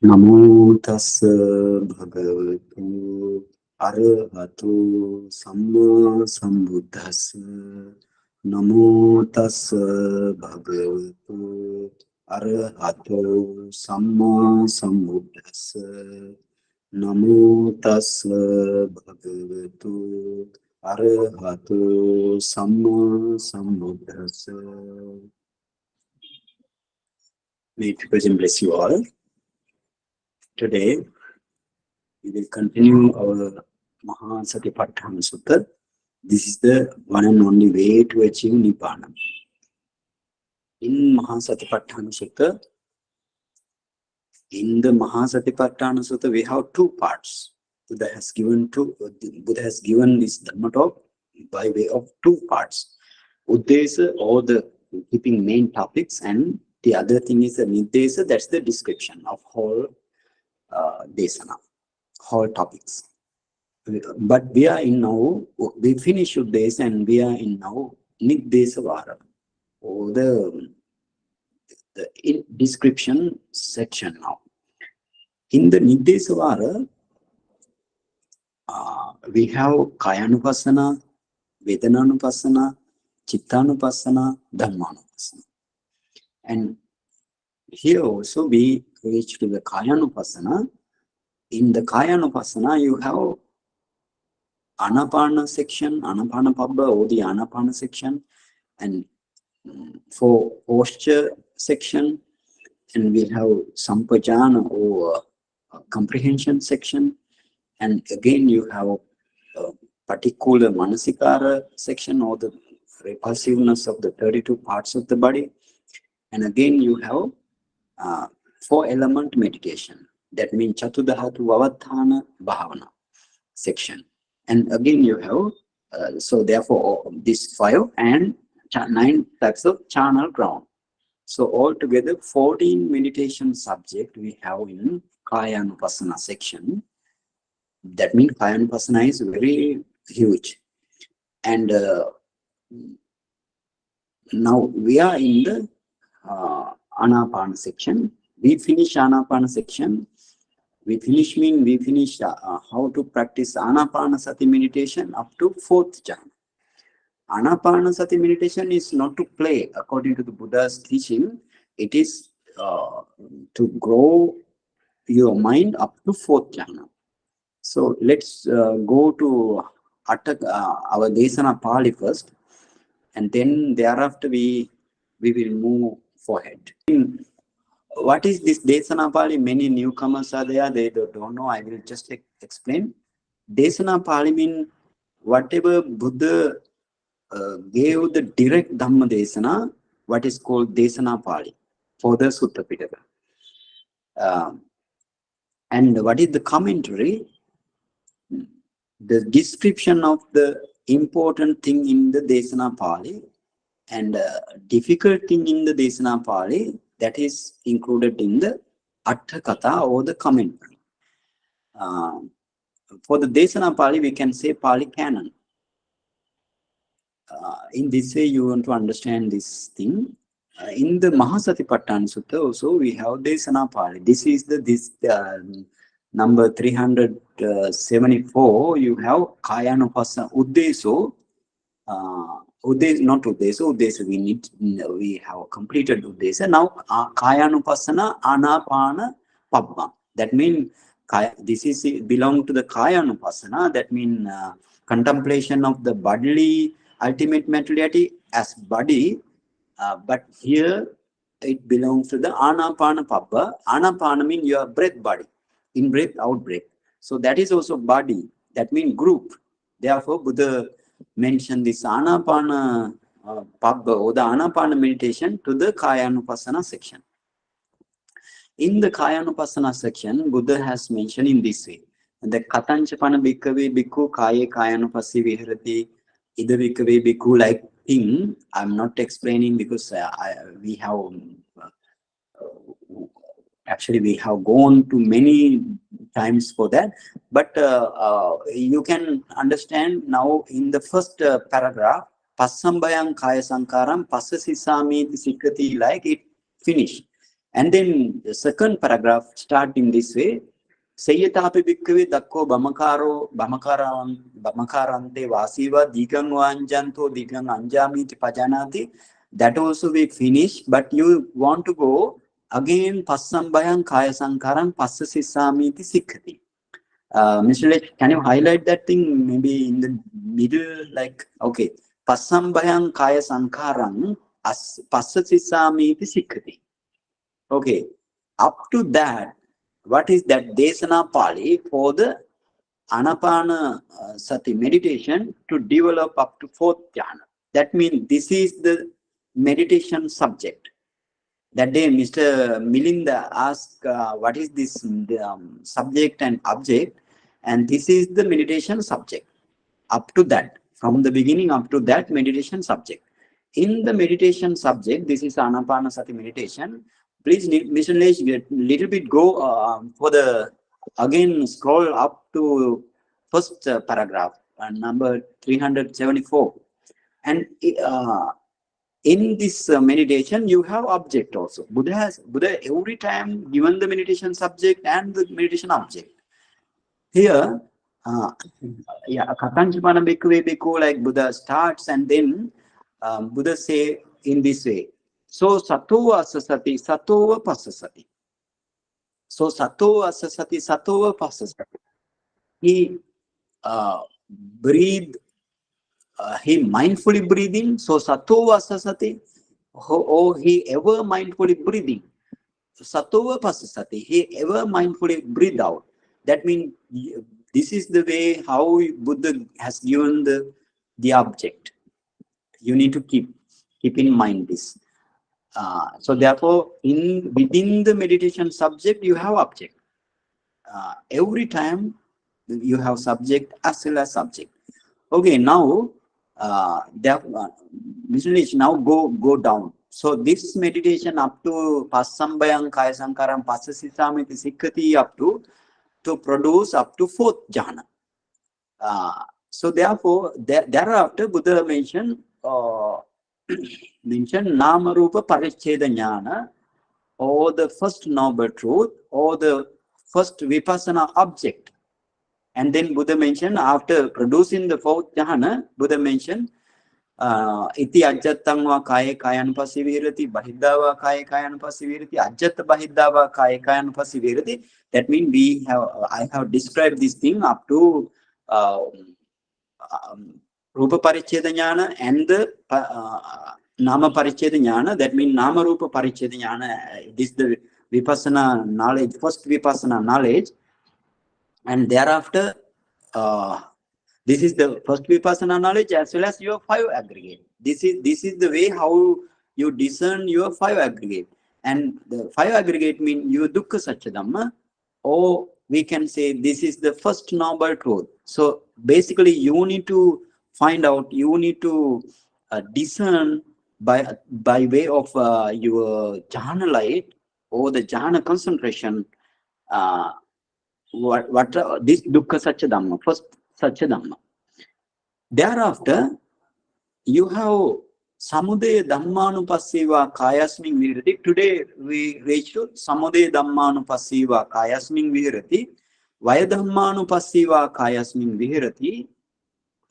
Namo tassa bhagavato arahato samma sambuddhassa. Namo tassa bhagavato arahato samma sambuddhassa. Namo tassa bhagavato arahato samma sambuddhassa. May it present bless you all. Today, we will continue our Mahāsatipațțhāna Sutta. This is the one and only way to achieve Nibbana. In Mahāsatipațțhāna Sutta, we have two parts. Buddha has given this Dhamma talk by way of two parts. Uddesa, or the keeping main topics, and the other thing is the Nirdesa, that's the description of whole desana, whole topics. But we are in now, we finished this and we are in now Nirdesa Vara, or the description section now. In the Nirdesa Vara, we have Kayanupassana, Vedananupassana, Chittanupassana, Dhammanupassana. And here also we reach to the Kayanupassana. In the Kayanupassana, you have Anapana section, Anapana Pabba, or the Anapana section, and for posture section, and we have Sampajana, or comprehension section, and again you have a particular Manasikara section, or the repulsiveness of the 32 parts of the body, and again you have 4-element meditation. That means Chatudhatu Vavatthana Bhavana section. And again you have, so therefore these 5 and 9 types of charnel ground. So altogether 14 meditation subject we have in Kayanupassana section. That means Kayanupassana is very huge. And now we are in the Anapana section. We finish Anapana section. We finish how to practice Anapanasati meditation up to 4th jhana. Anapanasati meditation is not to play according to the Buddha's teaching. It is to grow your mind up to 4th jhana. So let's go to our Desana Pali first, and then thereafter we will move forward. What is this Desana Pali? Many newcomers are there, they don't know. I will just explain. Desana Pali means whatever Buddha gave the direct Dhamma Desana, what is called Desana Pali for the Sutta Pitaka. And what is the commentary? The description of the important thing in the Desana Pali and difficult thing in the Desana Pali, that is included in the Atthakatha, or the commentary. For the Desana Pali, we can say Pali canon. In this way, you want to understand this thing. In the Mahāsatipațțhāna Sutta also, we have Desana Pali. This is number 374. You have Kayanupassana Uddeso. Not Uddesa, we have completed Uddesa. Now Kayanupassana Anapana Pabba. That means this is belong to the Kayanupassana. That means contemplation of the bodily ultimate materiality as body. But here it belongs to the Anapana Pabba. Anapana means your breath body. In breath, out breath. So that is also body. That means group. Therefore Buddha mention this Anapana Pabba, or the Anapana meditation, to the Kayanupassana section. In the Kayanupassana section, Buddha has mentioned in this way: the Katanchapana Bhikkhave Bhikkhu Kaye Kayanupassi Viharati Ida Bhikkhave Bhikkhu, like thing. I'm not explaining because we have gone to many times for that, but you can understand now in the first paragraph, Passambayam Kaya Sankaram Passasisami Sikkati, like it finished. And then the second paragraph start in this way. Sayyatapi bhikkave dakko bhamakarante vasiva dikang vanjanto dikang anjamiti pajanati. That also we finish, but you want to go again passambhayang kaya sankaram passasissamiti sikkati. Mr. Lech, can you highlight that thing maybe in the middle, like, okay, passambhayang kaya sankaram passasissamiti sikkati. Okay, up to that, what is that Desana Pali for the Anapana Sati meditation to develop up to 4th jhana? That means this is the meditation subject. That day, Mr. Milinda asked, what is this subject and object? And this is the meditation subject. Up to that, from the beginning up to that meditation subject. In the meditation subject, this is Anapana Sati meditation. Please, Mr. Lesh, little bit go for the, again, scroll up to first paragraph, number 374. And in this meditation, you have object also. Buddha every time given the meditation subject and the meditation object. Here, Katanchipana Bhikkhu Bhikkhu, like Buddha starts, and then Buddha say in this way. So sato asasati, sato pasasati. So sato asasati, sato pasasati. He breathe, he mindfully breathing. So sato asasati, or he ever mindfully breathing. Sato pasasati, he ever mindfully breathe out. That means this is the way how Buddha has given the object. You need to keep in mind this. So therefore, within the meditation subject, you have object. Every time you have subject as well as subject. Okay, now now go down. So this meditation up to Passambhayang Kaya Sankaram Passasissamiti Sikkati up to produce up to 4th jhana. So therefore, thereafter Buddha mentioned Nama Rupa Paricheda ñāna, or the first noble truth, or the first Vipassanā object. And then Buddha mentioned, after producing the 4th jhana, Buddha mentioned iti ajjattang va kaya kayanupassi virati, bahiddha va kaya kayanupassi virati, ajjatta bahiddha va kaya kayanupassi virati. That means I have described this thing up to Rupa Paricheda ñāna and the Nama Paricheda ñāna. That means Nama Rupa Paricheda ñāna. This is the Vipassanā knowledge, first Vipassanā knowledge. And thereafter, this is the first Vipassanā knowledge as well as your 5 aggregate. This is the way how you discern your 5 aggregate. And the 5 aggregate means your dukkha satya dhamma, or we can say this is the first noble truth. So basically, you need to find out, you need to discern by way of your jhana light or the jhana concentration, what this dukkha satya dhamma, first satya dhamma. Thereafter, you have samudaya dhammanupassiva kayasmin vihirati. Today we reach to samudaya dhammanupassiva kayasmin vihirati, vaya dhammanupassiva kayasmin vihirati,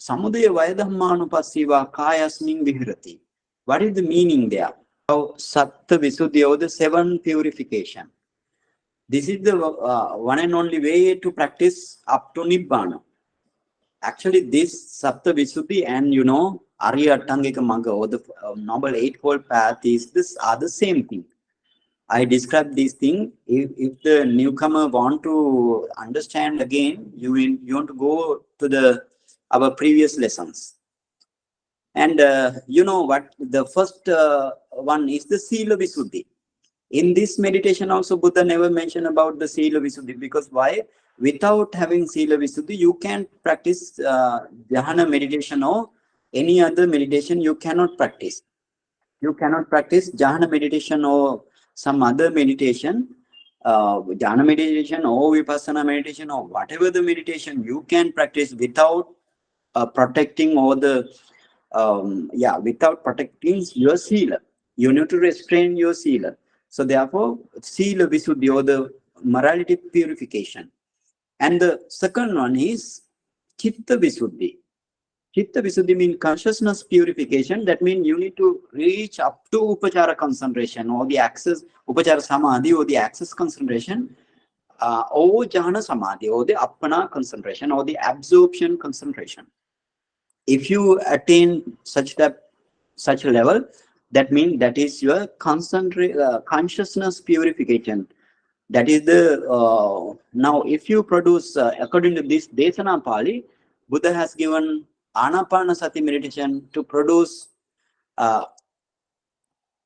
samudaya vaya dhammanupassiva kayasmin vihirati. What is the meaning there? How satta visuddhi, or the 7 purification. This is the one and only way to practice up to Nibbana. Actually, this Sapta Visuddhi and Arya Tangika Magga, or the Noble Eightfold Path are the same thing. I described this thing. If the newcomer want to understand again, you want to go to our previous lessons. And you know what? The first one is the Sila Visuddhi. In this meditation also, Buddha never mentioned about the Sila Visuddhi, because why? Without having Sila Visuddhi, you can't practice Dhyana meditation or any other meditation. You cannot practice. You cannot practice Dhyana meditation or some other meditation, Dhyana meditation or Vipassana meditation or whatever the meditation you can practice without protecting or without protecting your Sila. You need to restrain your Sila. So therefore, Sila Visuddhi, or the morality purification. And the second one is Chitta Visuddhi. Chitta Visuddhi means consciousness purification. That means you need to reach up to Upachara concentration, or the access, Upachara Samadhi, or the access concentration, or Jhana Samadhi, or the Appana concentration, or the absorption concentration. If you attain such a level, that means that is your consciousness purification. That is the now if you produce according to this Desana Pali, Buddha has given Anapanasati meditation to produce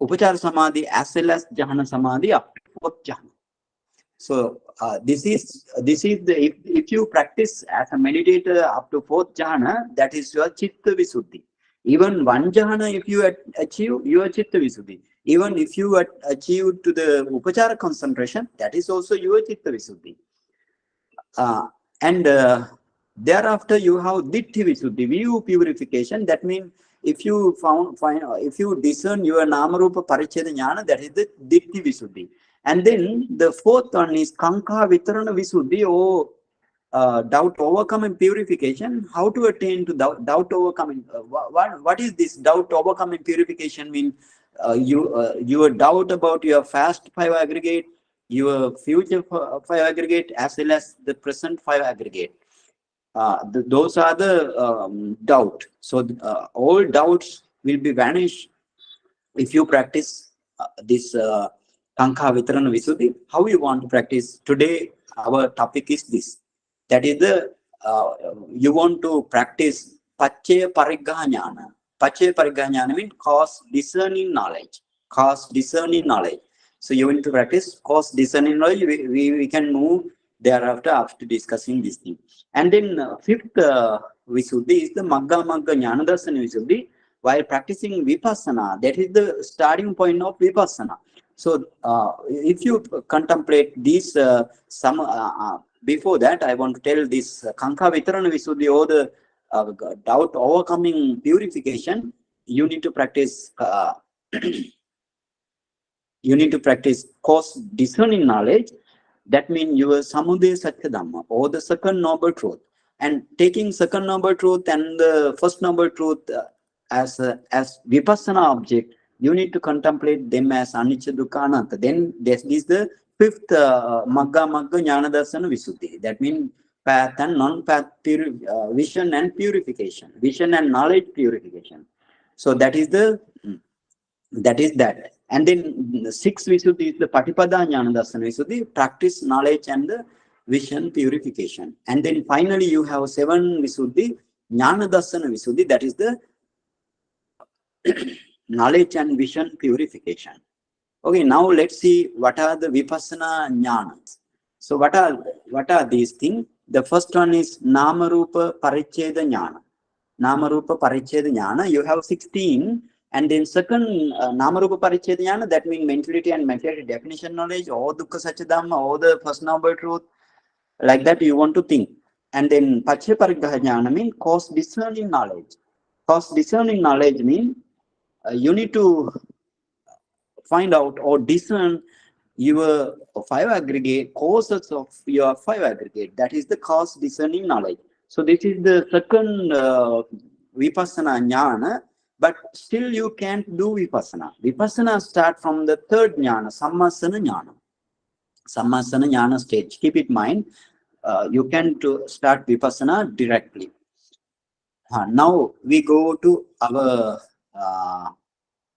Upachara Samadhi as well as Jhana Samadhi up to 4th Jhana. So this is the if you practice as a meditator up to 4th Jhana, that is your Chitta Visuddhi. Even 1 Jhana if you achieve, your Chitta Visuddhi. Even if you achieve to the Upachara concentration, that is also your Chitta Visuddhi. And thereafter you have Ditti Visuddhi, view purification. That means if you if you discern your Namarupa Paricheda Ñāna, that is the Ditti Visuddhi. And then the 4th one is Kankha Vitarana Visuddhi, or doubt overcoming purification. How to attain to doubt overcoming? What is this doubt overcoming purification mean? Your doubt about your past 5 aggregate, your future 5 aggregate, as well as the present 5 aggregate. Those are the doubt. So all doubts will be vanished if you practice this Kankha Vitarana Visuddhi. How you want to practice? Today our topic is this. That is the you want to practice Paccaya Pariggaha ñāna. Paccaya Pariggaha ñāna means cause discerning knowledge. Cause discerning knowledge. So you want to practice cause discerning knowledge. We can move thereafter after discussing this thing. And then 5th Visuddhi is the Magga ñāna darsana Visuddhi. While practicing Vipassana, that is the starting point of Vipassana. So if you contemplate these before that, I want to tell this Kankha Vitarana Visuddhi, or the doubt overcoming purification. You need to practice cause discerning knowledge. That means your Samudaya Satya Dhamma, or the second noble truth. And taking second noble truth and the first noble truth as Vipassana object, you need to contemplate them as Anicca Dukkha Anatta. Then this is the 5th Magga ñāna darsana Visuddhi. That means path and non-path vision and purification, vision and knowledge purification. So that is that. And then the 6th Visuddhi is the Patipada ñāna darsana Visuddhi, practice knowledge and the vision purification. And then finally you have 7th Visuddhi, ñāna darsana Visuddhi, that is the knowledge and vision purification. Okay, now let's see what are the Vipassana ñānas. So what are these things? The first one is Namarupa Paricheda ñāna. Namarupa Paricheda ñāna, you have 16. And then second Namarupa Paricheda ñāna, that means mentality and mentality definition knowledge, or Dukkha Satya Dhamma, or the first noble truth. Like that you want to think. And then Paccaya Pariggaha ñāna means cause discerning knowledge. Cause discerning knowledge means you need to find out or discern your 5 aggregate, causes of your 5 aggregate. That is the cause discerning knowledge. So this is the second Vipassana ñāna, but still you can't do Vipassana. Vipassana start from the 3rd ñāna, Sammasana ñāna. Sammasana ñāna stage. Keep it in mind, you can start Vipassana directly. Now we go to our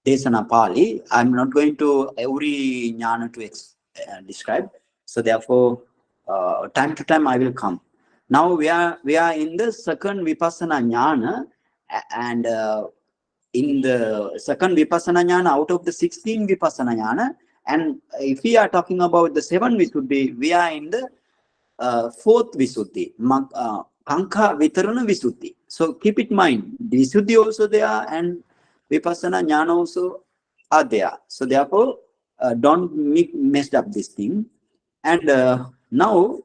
Desana Pali. I'm not going to every ñāna to describe. So therefore, time to time I will come. Now we are in the second Vipassana ñāna, and in the second Vipassana ñāna out of the 16 Vipassana ñāna, and if we are talking about the 7 Visuddhi, we are in the 4th Visuddhi, Kankha Vitarana Visuddhi. So keep it in mind, Visuddhi also there and Vipassana ñāna also are there. So therefore, don't mess up this thing. And now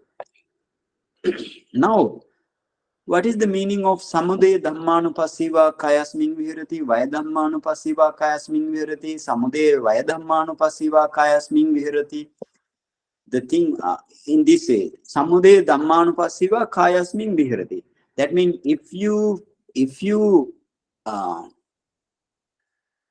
What is the meaning of Samudaya Dhammanupassiva Kayasmin Vihirati, Vaya Dhammanupassiva Kayasmin Vihirati, Samudaya Vaya Dhammanupassiva Kayasmin Vihirati? The thing in this way, Samudaya Dhammanupassiva Kayasmin Vihirati. That means if you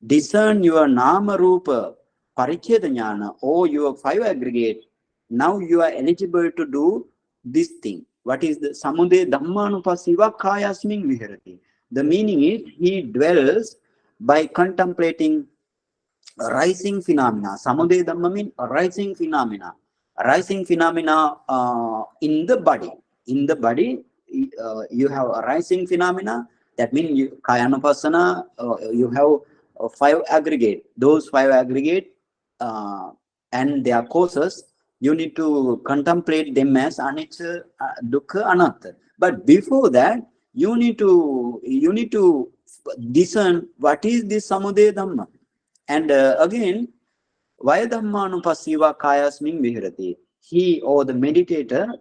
discern your Nama Rupa Paricheda ñāna or your 5 aggregate, now you are eligible to do this thing. What is the Samudaya Dhammanupassiva Kayasmin Vihirati? The meaning is he dwells by contemplating rising phenomena. Samudaya Dhamma means rising phenomena. Rising phenomena in the body. In the body, you have a rising phenomena. That means you, Kayanupassana, you have 5 aggregate. Those 5 aggregate and their causes, you need to contemplate them as anicca, dukkha, anatta. But before that, you need to discern what is this Samudaya Dhamma. And again, Vaya Dhammanupassiva Kayasmin Vihirati. He or the meditator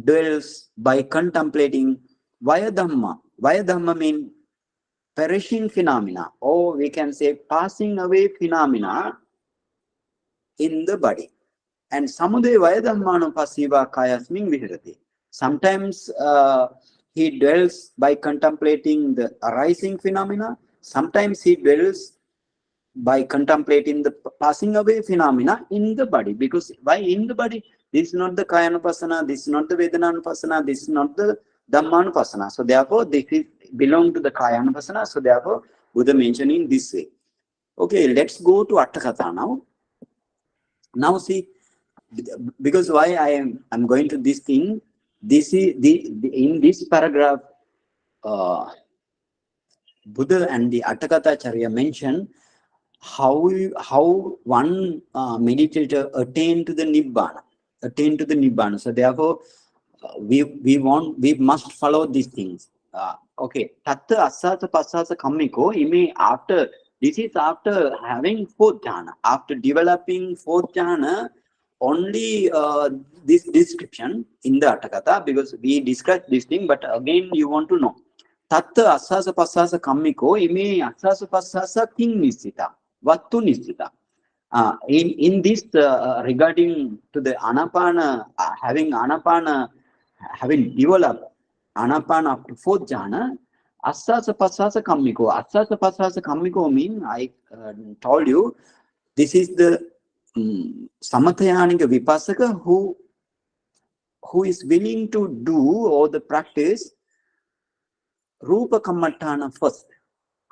dwells by contemplating Vaya Dhamma. Vaya Dhamma means perishing phenomena, or we can say passing away phenomena in the body. And Samudaya Vaya Dhammanupassiva Kayasmin Vihirati. Sometimes he dwells by contemplating the arising phenomena. Sometimes he dwells by contemplating the passing away phenomena in the body. Because why in the body? This is not the Kayanupassana, this is not the Vedananupassana, this is not the Dhammanupassana. So therefore, this is belong to the Kayanupassana. So therefore, Buddha mentioning this way. Okay, let's go to Atthakatha now. Now see, because why I'm going to this thing, this is in this paragraph, Buddha and the Atthakatha mention how one meditator attain to the Nibbana. So therefore, we must follow these things. Okay, Tattva Asasa Passasa Kammiko, this is after having 4th jhana. After developing 4th jhana, only this description in the Atthakatha, because we discussed this thing, but again you want to know. Tattva Asasa Passasa Kammiko, ime Asasa Passasa King Nisita. Vattu Nisita. In this regarding to the Anapana, having developed Anapana up to 4th jhana, Asasa Passasa Kammiko. Asasa Passasa Kammiko means, I told you, this is the Samathayanika Vipassaka who is willing to do or the practice Rupa Kammatthana first.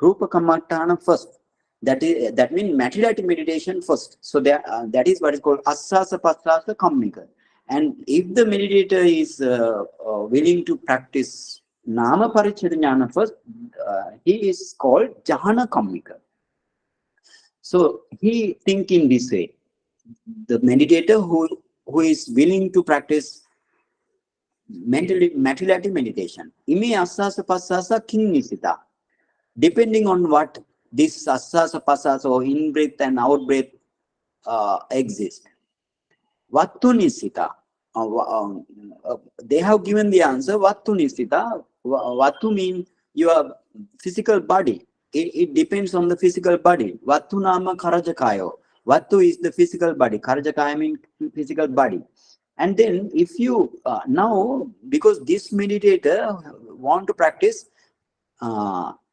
Rupa Kammatthana first. That means materiality meditation first. So that is what is called Asasa Passasa Kammika. And if the meditator is willing to practice Nama Paricheda ñāna first, he is called Jhana Kammika. So he think in this way. The meditator who is willing to practice materiality meditation. Ime Asasa Passasa King Nisita. Depending on what this Asasa Passasa or in-breath and out-breath exist. Vattu Nisita. They have given the answer. Vattu Nisita. Vattu means your physical body. It depends on the physical body. Vattu nama karajakayo. Vattu is the physical body. Karajakaya means physical body. And then if you now, because this meditator want to practice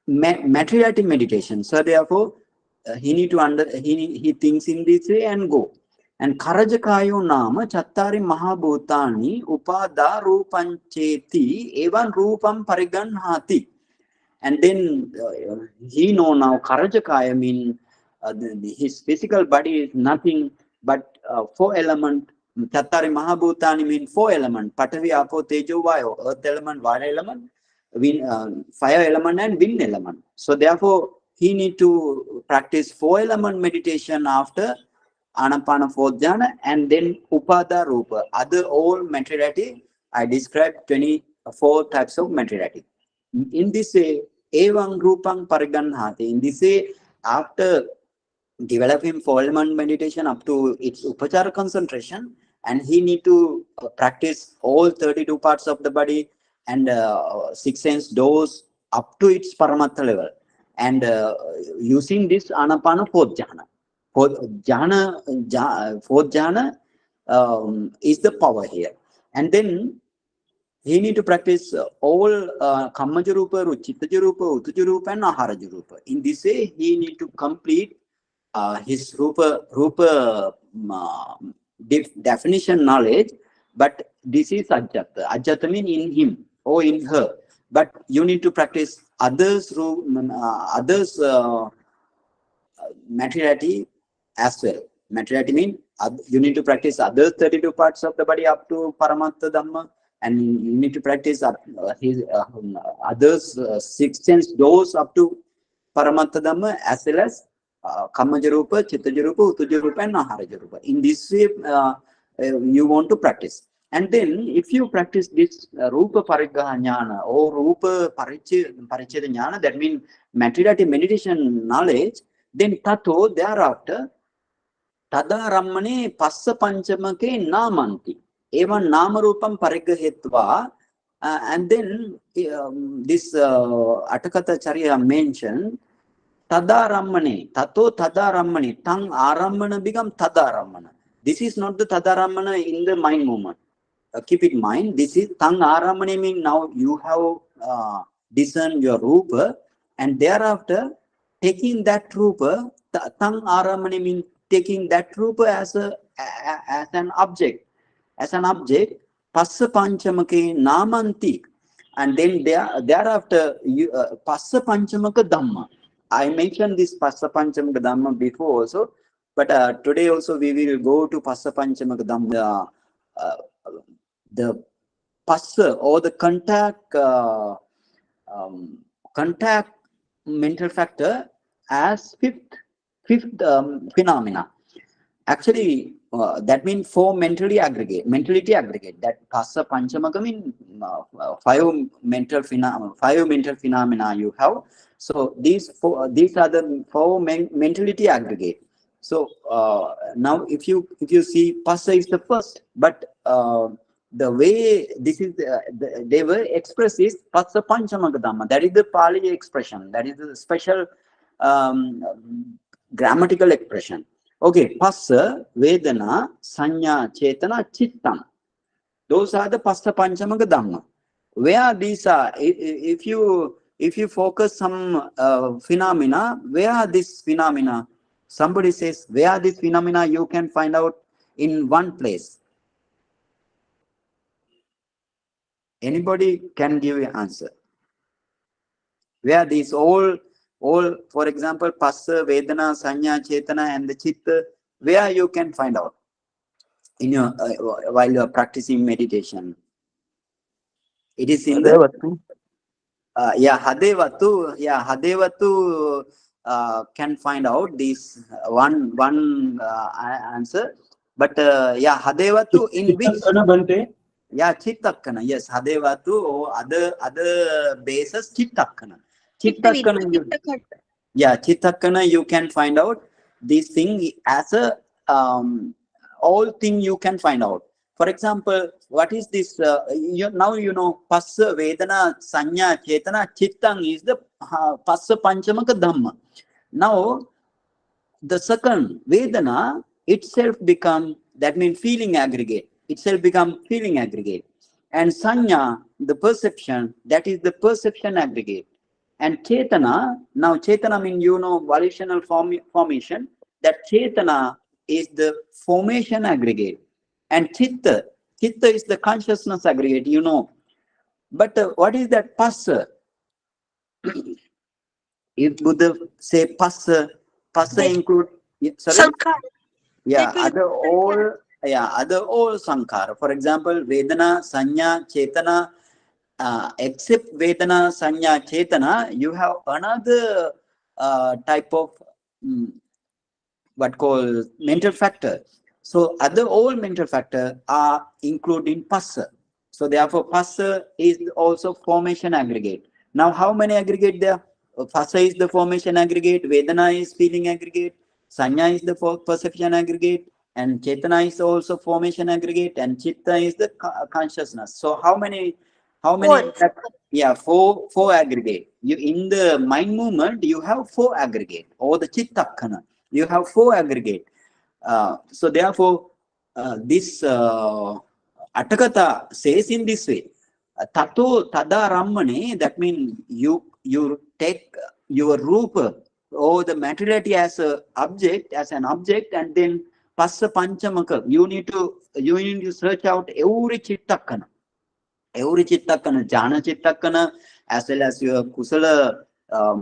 materiality meditation, so therefore he need to he thinks in this way and go. And Karajakayo nama chattari mahabhutani upada rupancheti evan rupam pariganhati. And then he know now Karajakaya means his physical body is nothing but 4 element. Chattari mahabhutani means 4 element. Patavi, Apo, Tejo, Vayo. Earth element, water element, fire element and wind element. So therefore he need to practice 4 element meditation after Anapana 4th jhana, and then Upada Rupa. Other all materiality, I described 24 types of materiality. In this way, Evang Rupang Pariganhati. In this way, after developing 4 element meditation up to its Upachara concentration, and he need to practice all 32 parts of the body and six sense doors up to its Paramattha level. And using this Anapana fourth jhana. Fourth jhana is the power here. And then he need to practice all Kammaja Rupa, Chittaja Rupa, Uttaja Rupa, and Aharaja Rupa. In this way, he need to complete his Rupa definition knowledge. But this is Ajjata. Ajjata means in him or in her. But you need to practice others' materiality as well. Materiality means you need to practice others 32 parts of the body up to Paramattha Dhamma, and you need to practice others 6 sense doors up to Paramattha Dhamma, as well as Kammaja Rupa, Chittaja Rupa, Uttaja Rupa, and Aharaja Rupa. In this way, you want to practice. And then, if you practice this Rupa Pariggaha ñāna or Rupa Paricheda ñāna, that means materiality meditation knowledge, then Tato thereafter, Tada Rammane Passa Panchamake Namanti. Evan Nama Rupam Pariggahetva, and then this Atakata Charya mentioned Tada Rammane, Tato Tada Rammane, Tang Arammana become Tada Rammana. This is not the Tada Rammana in the mind movement. Keep in mind, this is Tang Aramane means now you have discerned your Rupa, and thereafter taking that Rupa, Tang Aramane means taking that Rupa as an object. As an object, Passa Panchamake Namantik, and then thereafter Passa Panchamaka Dhamma. I mentioned this Passa Panchamaka Dhamma before also, but today also we will go to Passa Panchamaka Dhamma. The passa or the contact mental factor as fifth phenomena. Actually, that means 4 mentality aggregate. That passa panchamaka means 5 mental phenomena you have. So these are the 4 mentality aggregate. So now if you see, passa is the first, but the way this is they were expressed is Passa Panchamaka Dhamma. That is the Pali expression. That is the special grammatical expression. Okay, Passa, Vedana, Sanya, Chetana, Chittam. Those are the Passa Panchamaka Dhamma. Where these are, if you focus some phenomena, where are these phenomena? Somebody says, where are these phenomena? You can find out in one place. Anybody can give an answer. Where these all, for example, Passa, Vedana, Sanya, Chetana, and the Chitta, where you can find out in your while you are practicing meditation. It is in Hadevatu. Hadevatu can find out this one answer. But Hadevatu in which? Chittakkana. Yes, Hadevatu or other bases, Chittakkana. Chittakkana, you can find out this thing as a all thing you can find out. For example, what is this? Now you know Passa, Vedana, Sanya, Chetana, Chittang is the Passa Panchamaka Dhamma. Now the second Vedana itself become, that means feeling aggregate. Itself become feeling aggregate. And Sanya, the perception, that is the perception aggregate. And Chetana, now Chetana means volitional formation. That Chetana is the formation aggregate. And Chitta is the consciousness aggregate, But what is that Passa? If Buddha say Passa include, sorry? Other all sankhara. For example, Vedana, Sanya, Chetana, except Vedana, Sanya, Chetana, you have another type of what called mental factor. So other all mental factor are included in Passa. So therefore Passa is also formation aggregate. Now how many aggregate there? Passa is the formation aggregate, Vedana is feeling aggregate, Sanya is the perception aggregate, and Chetana is also formation aggregate, and Chitta is the consciousness. So how many How many? Yeah, four aggregate. You in the mind movement, you have four aggregate, or the chittakkana. You have four aggregate. So therefore, this Atakata says in this way, Tato tada rammane, that means you take your rupa or the materiality as a object, as an object, and then passa panchamaka. You need to search out every chittakkana. Every chittakkana, jhana chittakkana, as well as your kusala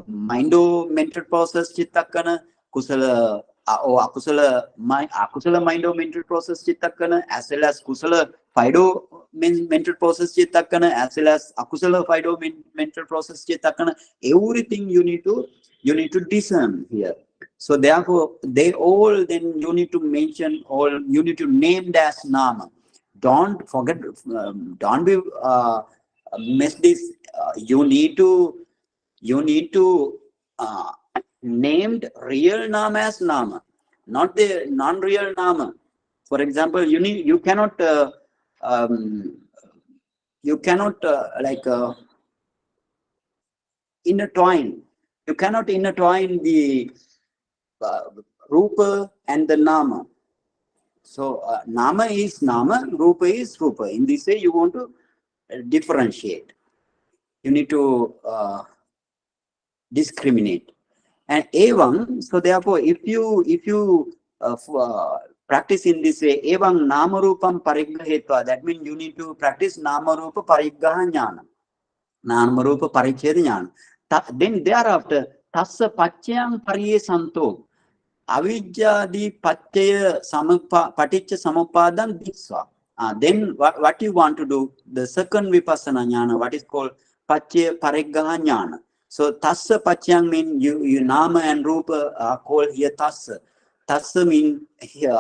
mindo mental process chittakkana, kusala or akusala mindo mental process chittakkana, as well as kusala fido mental process chittakkana, as well as akusala fido mental process chittakkana. Everything you need to discern here. So therefore, they all, then you need to mention, or you need to name as nama. Don't forget, don't be miss this. You need to named real nama as nama, not the non-real nama. For example, you cannot like intertwine. You cannot intertwine the rupa and the nama. So nama is nama, rupa is rupa. In this way, you want to differentiate. You need to discriminate. And evam, so therefore, if you practice in this way, evam nama rupam pariggahetva, that means you need to practice nama rupa pariggaha ñāna, nama rupa paricheda ñāna. Then thereafter, tassa paccayang pariyesanto, avijjādi paccaya paticca samuppadam disva. Then what you want to do, the second vipassana ñāna, what is called Paccaya Pariggaha ñāna. So tassa paccayang mean you nama and rupa are called here tassa. Tassa mean here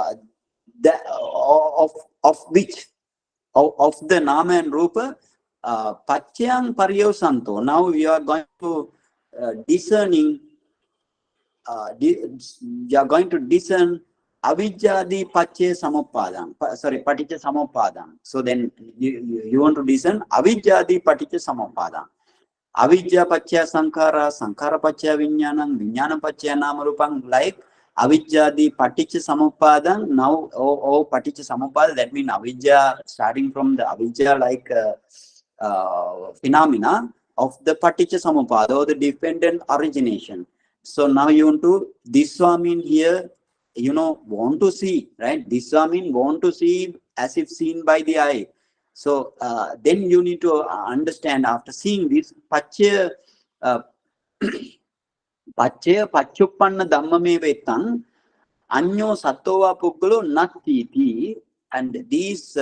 of which of the nama and rupa paccayang pariyosanto. Now we are going to discerning. You are going to discern avijjādi paccaya samuppadam. Sorry, paticca samuppadam. So then you want to discern avijjādi paticca samuppadam. Avijja paccaya sankhara, sankhara paccaya viññānam, viññāna paccaya namarupam, like avijjādi paticca samuppadam. Now, paticca samuppada, that means avijja, starting from the avijja like phenomena of the paticca samuppada, or the dependent origination. So now you want to, disva mean here, want to see, right? Disva mean want to see as if seen by the eye. So then you need to understand, after seeing this, paccaya paccuppanna dhammame vetang anyo sattova puggalo nattiti, and these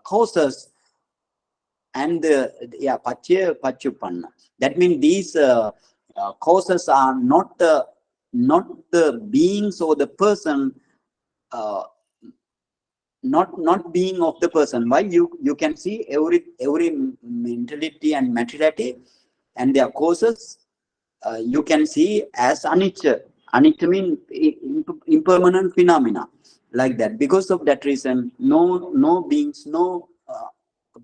causes and paccaya paccuppanna. That means these causes are not the beings or the person, not being of the person. Why? You can see every mentality and materiality and their causes you can see as anicca. Anicca means impermanent phenomena, like that. Because of that reason, no beings, no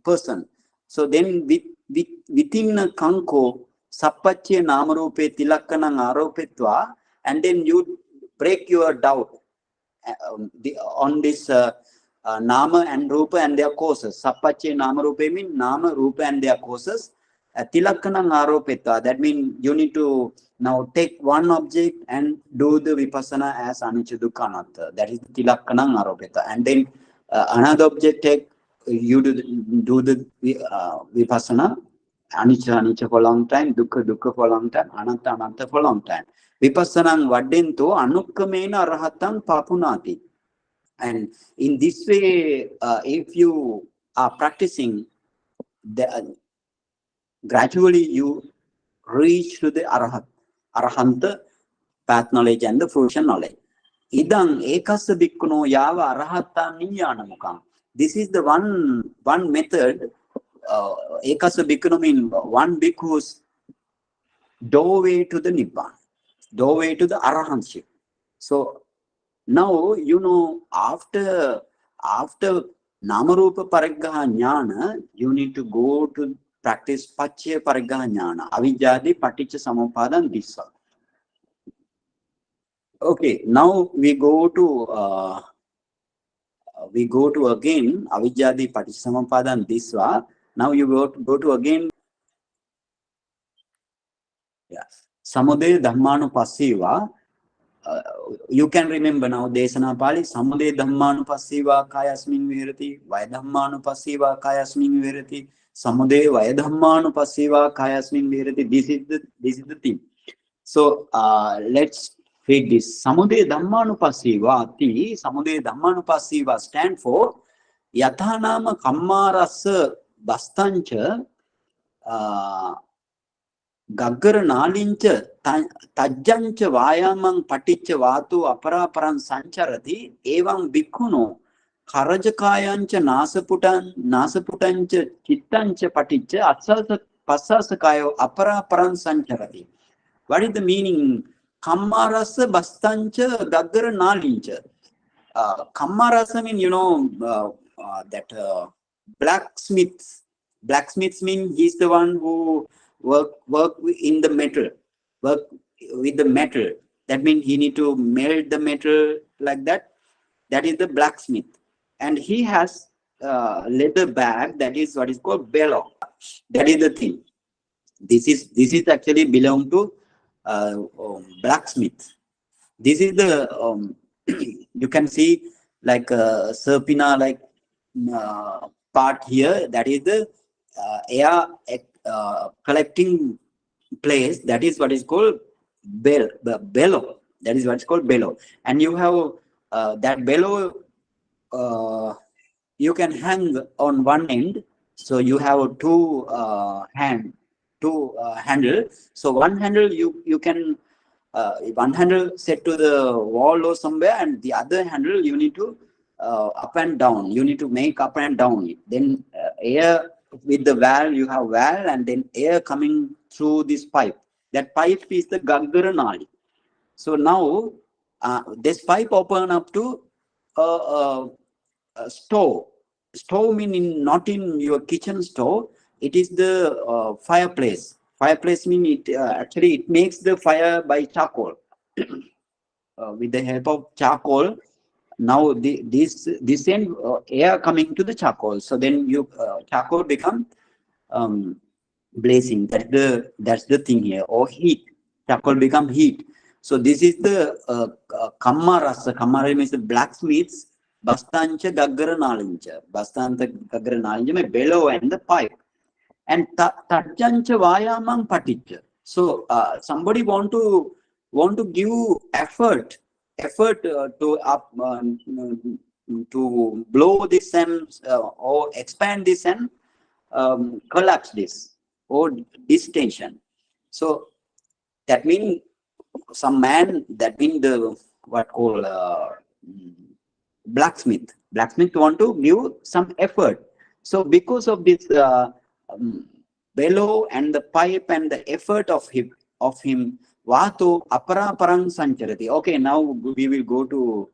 person. So then within a kanko sappacce namarupe tilakkanang aropetva, and then you break your doubt on this nama and rupa and their causes. Sappacce namarupe means nama, rupa and their causes. Tilakkanang aropetva, that means you need to now take one object and do the vipassana as anicca dukkha anatta. That is tilakkanang aropetva. And then another object take, you do the vipassana, anicca for a long time, dukkha for a long time, anatta for a long time. Vipassanang vaddento anukkamena arahatang papunati. And in this way, if you are practicing, gradually you reach to the arahanta, path knowledge and the fruition knowledge. Idang ekassa bhikkhuno yava arahata ñāna mukhaṁ. This is the one method. Ekassa bhikkhuno means one bhikkhu's doorway to the nibbana, doorway to the arahantship. So now after Namarupa Pariggaha ñāna, you need to go to practice Paccaya Pariggaha ñāna. Avijjādi Paticca Samuppadana Dissa. Okay, now we go to again Avijjādi Paticca Samuppadana Dissa. Now you go to again Samudaya Dhammanupassīva. You can remember now Desana Pali Samudaya Dhammanupassīva Kayasmin Viharati, Vaya Dhammanupassīva Kayasmin Viharati, Samudaya Vaya Dhammanupassīva Kayasmin Viharati. This is the thing. So let's read this. Samudaya Dhammanupassīva ati Samudaya Dhammanupassīva stand for Yathanama Kammarasa Bastancha Gaggara Nalincha Tajjancha Vayamang Paticca Vatu Aparaparan Sancharati Evam Bhikkhuno Karajakāyancha Nasaputancha Chittancha Paticca Asasa Passasakayo Aparaparan Sancharati. What is the meaning? Kammarasa Bastancha Gaggara Nalincha. Kammarasa mean, that blacksmith. Blacksmiths mean he's the one who work in the metal, work with the metal. That means he need to melt the metal like that. That is the blacksmith, and he has leather bag. That is what is called bellow. That is the thing. This is actually belong to blacksmith. This is the you can see like Serpina like part here. That is the air collecting place. That is what is called bellow. That is what is called bellow. And you have that bellow you can hang on one end. So you have two handle. So one handle you can one handle set to the wall or somewhere, and the other handle you need to up and down. You need to make up and down it. Then air with the valve, you have valve, and then air coming through this pipe. That pipe is the Gaggara Nali. So now this pipe open up to a stove. Stove meaning not in your kitchen stove. It is the fireplace. Fireplace mean it actually it makes the fire by charcoal. With the help of charcoal. Now this end air coming to the charcoal. So then you charcoal become blazing. That's the thing here. Or heat. Charcoal become heat. So this is the Kammarasa. Kammara means the blacksmiths. Bastancha Gaggara Nalincha. Bastanta Gaggara Nalincha means bellow and the pipe. And Tajjancha Vayamang Paticca. So somebody want to give effort to blow this and or expand this and collapse this or distension. So that means some man, that means the what called blacksmith want to give some effort. So because of this bellow and the pipe and the effort of him Vato Aparaparang Sancharati. Okay, now we will go to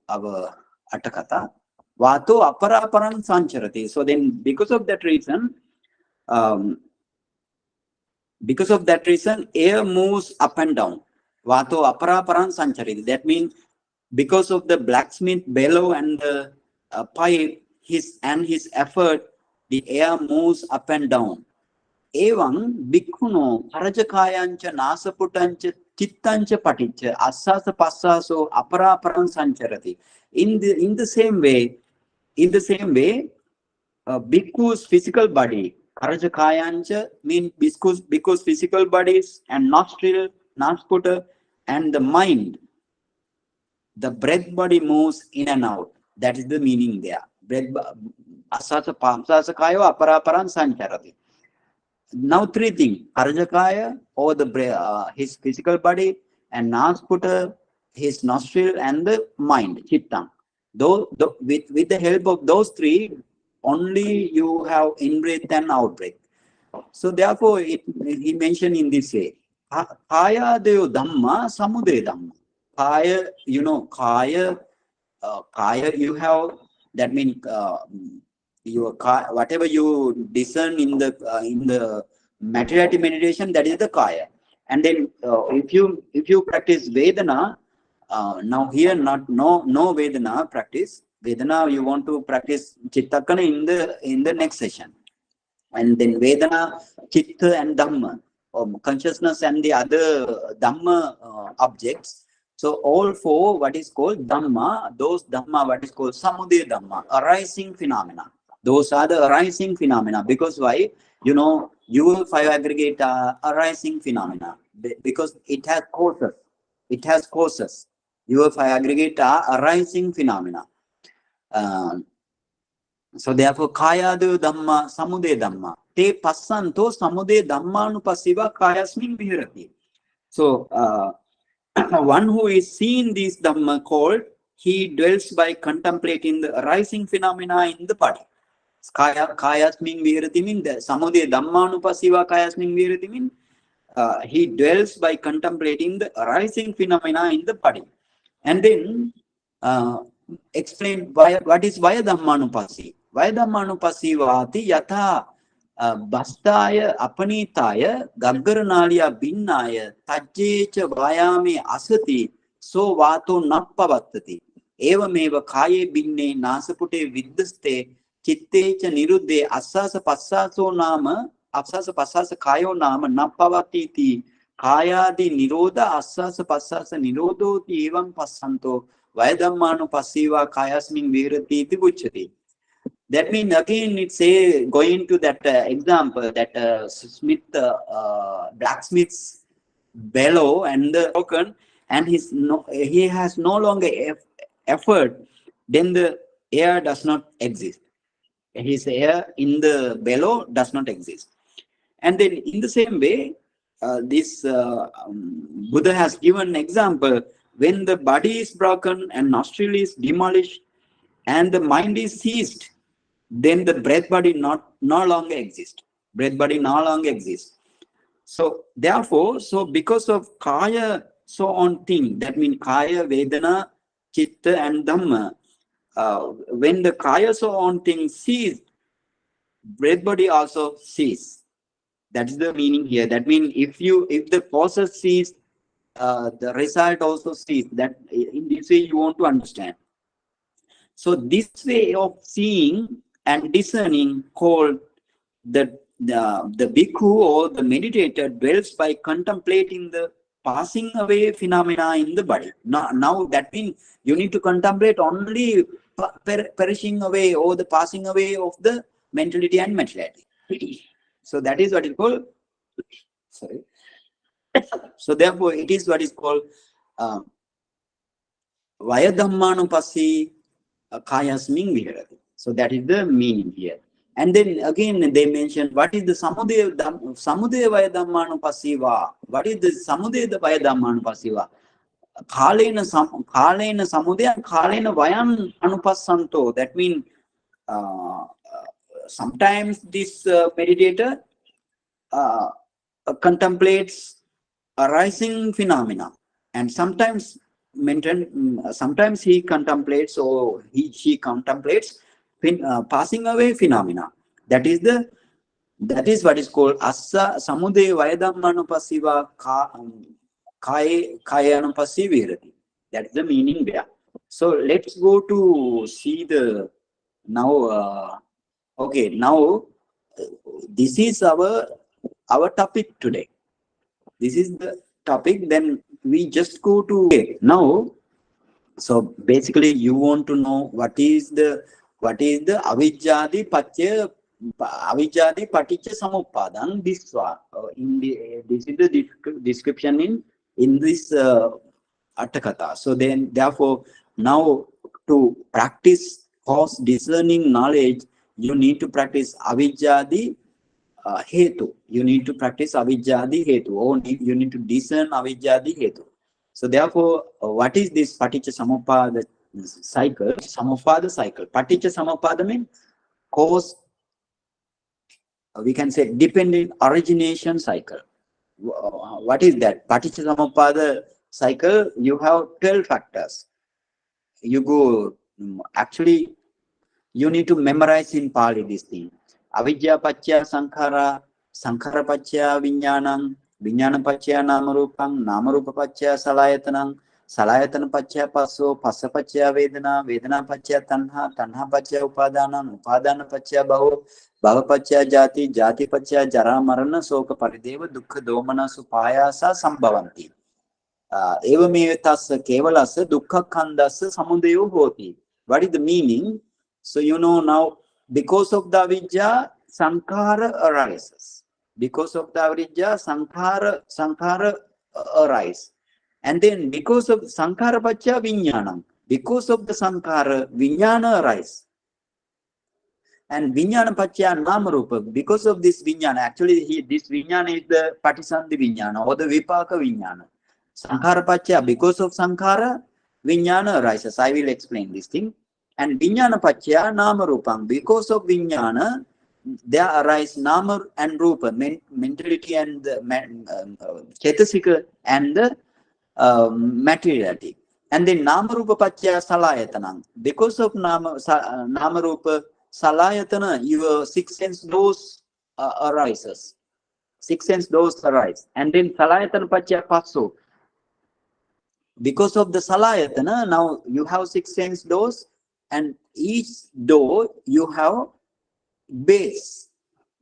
our Atakata. Vato Aparaparang Sancharati. So then because of that reason, air moves up and down. Vato Aparaparang Sancharati. That means because of the blacksmith bellow and the pipe, his effort, the air moves up and down. Evam Bhikkhuno Karajakāyancha Nasaputancha Chittancha Paticca Asasa Passaso Aparaparam Sancharati. In the same way, Bhikkhu's physical body, Karajakāyancha means Bhikkhu's physical bodies and nostril, Nasputa, and the mind. The breath body moves in and out. That is the meaning there. Breath Asasa Passasayo Aparaparam Sancharati. Now three things: Karajakaya or the his physical body, and Nasputa, his nostril, and the mind, Chittang. With the help of those three, only you have in-breath and out-breath. So therefore, he mentioned in this way: Kaya Deo Dhamma Samudaya Dhamma. Kaya, Kaya kaya you have, that means whatever you discern in the materiality meditation, that is the kaya. And then if you practice Vedana, now here no Vedana practice. Vedana you want to practice Chittakana in the next session. And then Vedana, Chitta and Dhamma, consciousness and the other Dhamma objects. So all four, what is called Dhamma, those Dhamma, what is called Samudaya Dhamma, arising phenomena. Those are the arising phenomena. Because why? You know, your five aggregate are arising phenomena. Because it has causes. It has causes. Your five aggregate are arising phenomena. So therefore, kayadu dhamma, samudaya dhamma. Te passanto samudaya dhammanupassiva kayasmin vihirati. So, one who is seeing this dhamma called, he dwells by contemplating the arising phenomena in the body. Kayasmin vihirati means the samudaya dhammanupassiva kayasmin vihirati means he dwells by contemplating the arising phenomena in the body. And then explain what is Vaya Dhammanupassi. Vaya Dhammanupassivati yatha bastaya apanitaya gaggaranaliya binnaya tajjecha vayame asati so vato nappavattati evameva kaye binne nasapute viddaste chittecha niruddhe assasa passaso nama assasa passasa kayo nama nappavattiti kayadi nirodha assasa passasa nirodhoti evam passanto Vayadhammanupassiva kayasmin vihirati iti uchyate. That means again it's going to that example that Smith blacksmith's bellow and the broken, and he has no longer effort, then the air does not exist. His air in the bellow does not exist. And then in the same way, this Buddha has given an example. When the body is broken and nostril is demolished and the mind is seized, then the breath body no longer exists. Breath body no longer exists. So therefore, because of kaya so on thing, that means kaya, Vedana, Chitta and Dhamma, when the kaya so on thing ceased, breath body also cease. That's the meaning here. That means if the process cease, the result also sees. That in this way you want to understand. So this way of seeing and discerning called the bhikkhu or the meditator dwells by contemplating the passing away phenomena in the body. Now that means you need to contemplate only perishing away or the passing away of the mentality and materiality. So that is what is called. Sorry. So therefore, it is what is called Vaya Dhammanupassi kayasmin vihirati. So that is the meaning here. And then again they mention what is the samudaya Vaya Dhammanupassiva. What is the samudaya Vaya Dhammanupassiva? Kalena samudaya, kalena vayan anupassanto. That means sometimes this meditator contemplates arising phenomena, and sometimes he contemplates or she contemplates passing away phenomena. That is what is called assa samudaya vayadhammanupassiva kayanupassiva vihirati. That is the meaning there. So let's go to see the now. Okay, now this is our topic today. This is the topic. Then we just go to now. So basically, you want to know what is the avijjadi paccaya paticca samuppadana. This is the description in this Atthakatha. So then, therefore, now to practice cause discerning knowledge, you need to practice avijjadi hetu. You need to practice avijjadi hetu, or you need to discern avijjadi hetu. So therefore, what is this paticca samuppada cycle? Samuppada cycle. Paticca samuppada means cause, we can say dependent origination cycle. What is that? Paticca samuppada cycle, you have 12 factors. you go, actually, you need to memorize in Pali this thing. Avidya paccaya sankhara, sankhara paccaya viññānaṁ, viññāna paccaya nāmarūpaṁ, nāmarūpa paccaya salayatanam, salayatana paccaya passo, passa paccaya vedana, vedana paccaya tanha, tanha paccaya upadānam, upadāna paccaya bhava, bhava paccaya jati, jati paccaya jara marana, soka parideva, dukkha domana supāyasa sambhavanti. Evameva tassa kevalassa dukkha khandassa samudayo hoti. What is the meaning? So you know now, because of the avidya, sankhara arises. Because of the avidya, sankhara arise. And then because of sankhara paccaya viññānaṁ, because of the sankhara, viññāna arise. And viññāna paccaya nāmarupa, because of this viññāna, actually this viññāna is the patisandhi viññāna or the vipaka viññāna. Sankhara paccaya, because of sankhara, viññāna arises. I will explain this thing. And viññāna paccaya nāmarūpaṁ, because of viññāna, there arise nama and rupa, mentality and the chetasika and the materiality. And then nāmarupa paccaya salayatanam, because of nāmarupa salayatana, your six sense doors arises. Six sense doors arise. And then salayatana paccaya passo, because of the salayatana, now you have six sense doors, and each door you have base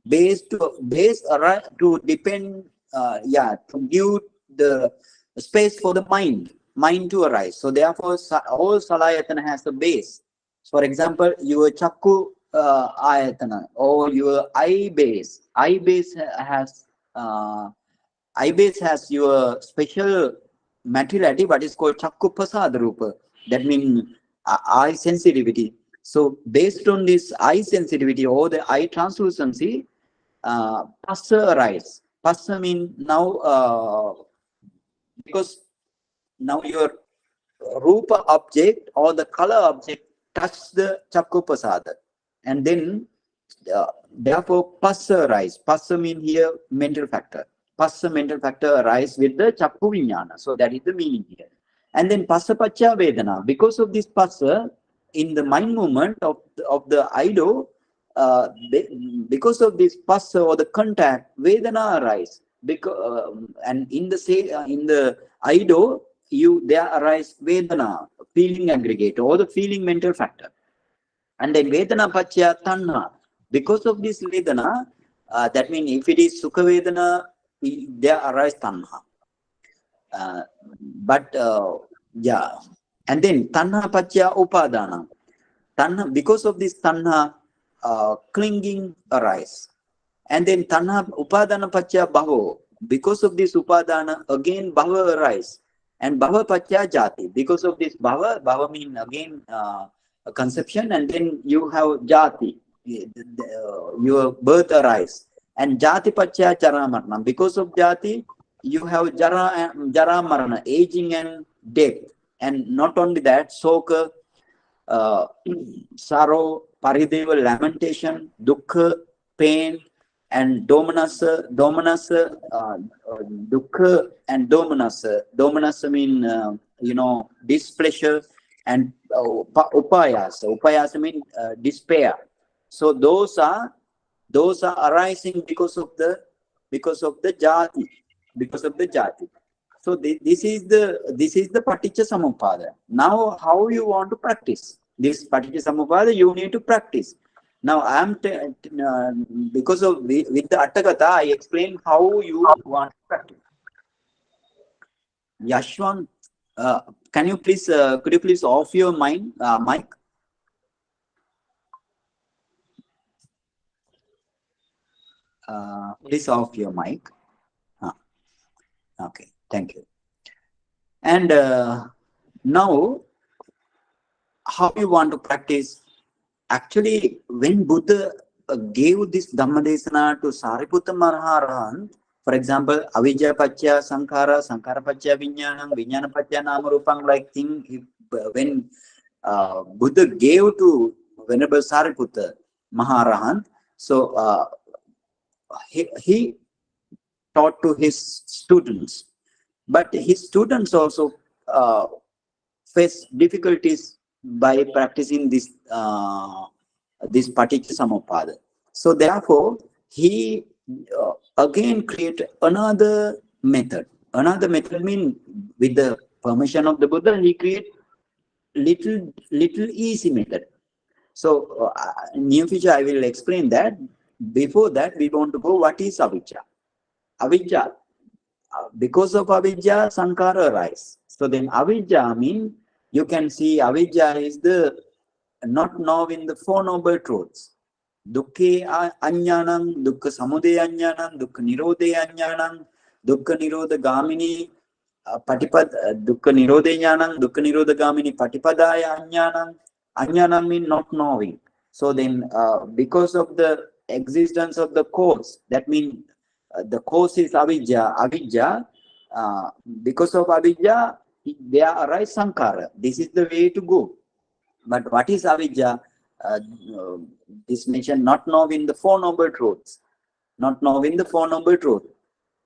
to depend, to give the space for the mind to arise. So therefore, all salayatana has a base. For example, your chakku ayatana or your eye base has your special materiality, what is called chakku pasada rupa. That means eye sensitivity. So based on this eye sensitivity or the eye translucency, passa arise. Passa means now, because now your rupa object or the color object touch the chakku pasada, and then therefore passa arise. Passa means here mental factor. Passa mental factor arise with the chakku viññāna. So that is the meaning here. And then passa paccaya vedana, because of this passa, in the mind movement of the idol, because of this passa or the contact, vedana arise. Because and in the idol, there arise vedana, feeling aggregate or the feeling mental factor. And then vedana paccaya tanha, because of this vedana, that means if it is sukha vedana, there arise tanha. And then tanha paccaya upadāna. Tanha, because of this tanha, clinging arise. And then tanha upadāna paccaya bhava, because of this upadāna, again bhava arise. And bhava paccaya jati, because of this bhava means again conception, and then you have jati, your birth arise. And jati paccaya jara marana, because of jati, you have jara marana, aging and death. And not only that, soka, sorrow, parideva, lamentation, dukkha, pain, and domanasa, dukkha and domanasa. Domanasa mean, displeasure, and upayasa. Upayasa mean despair. So those are arising because of the jati. So this is the paticca samuppada. Now, how you want to practice this paticca samuppada? You need to practice. Now, I am because of with the Atthakatha, I explain how you want to practice. Yashwant, can you please could you please off your mic? Please off your mic. Okay, thank you. And now, how you want to practice? Actually, when Buddha gave this Dhamma desana to Sariputta Mahārāja, for example, avidya paccaya sankhara, sankhara paccaya viññānaṁ, viññāna paccaya nāmarūpaṁ, like thing, when Buddha gave to Venerable Sariputta Mahārāja, so he taught to his students, but his students also face difficulties by practicing this this Paticca So therefore, he again create another method. Another method means, with the permission of the Buddha, he create little easy method. So in near future I will explain that. Before that, we want to go, what is avijja? Avijja, because of avijja, sankara arise. So then avijja means, you can see avijja is the not knowing the Four Noble Truths. Dukkhe aññānam, dukkha samudaya aññānam, dukkha nirodhe aññānam, dukkha nirodha gamini dukkha nirodhe ñānam, dukkha nirodha gamini patipadaya aññānam. Aññānam means not knowing. So then, because of the existence of the cause, that means the cause is avijja. Avijja, because of avijja, there arise sankara. This is the way to go. But what is avijja? This mentioned, not knowing the Four Noble Truths. Not knowing the Four Noble Truths.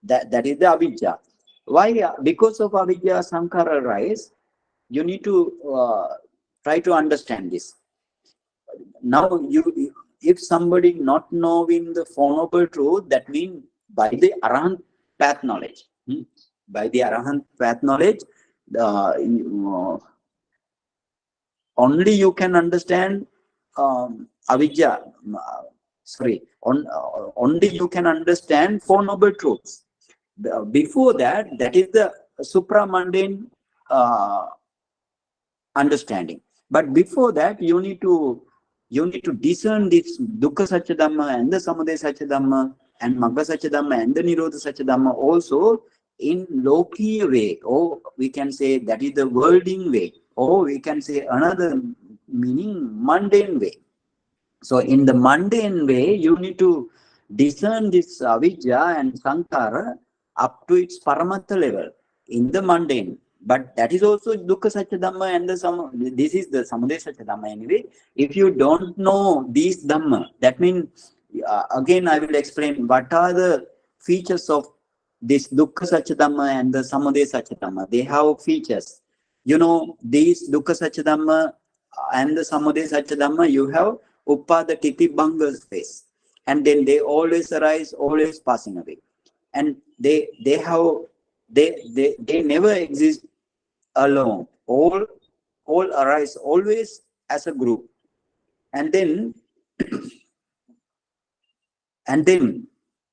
That is the avijja. Why? Because of avijja, sankara arise. You need to try to understand this. Now, if somebody not knowing the Four Noble Truth, that means by the Arahant path knowledge. By the Arahant path knowledge, only you can understand avijja. Only you can understand Four Noble Truths. Before that, that is the supramundane understanding. But before that, you need to discern this dukkha satya dhamma and the samudaya satya dhamma and magga satya dhamma and the nirodha satya dhamma also in lokiya way, or we can say that is the worlding way, or we can say another meaning, mundane way. So in the mundane way, you need to discern this avijja and sankara up to its paramatha level in the mundane. But that is also dukkha satya dhamma and this is the samudaya satya dhamma anyway. If you don't know these dhamma, that means, again I will explain what are the features of this dukkha satya dhamma and the samudaya satya dhamma. They have features. You know, these dukkha satya dhamma and the samudaya satya dhamma, you have upada titi bhanga space, and then they always arise, always passing away, and they never exist alone. All arise always as a group, and then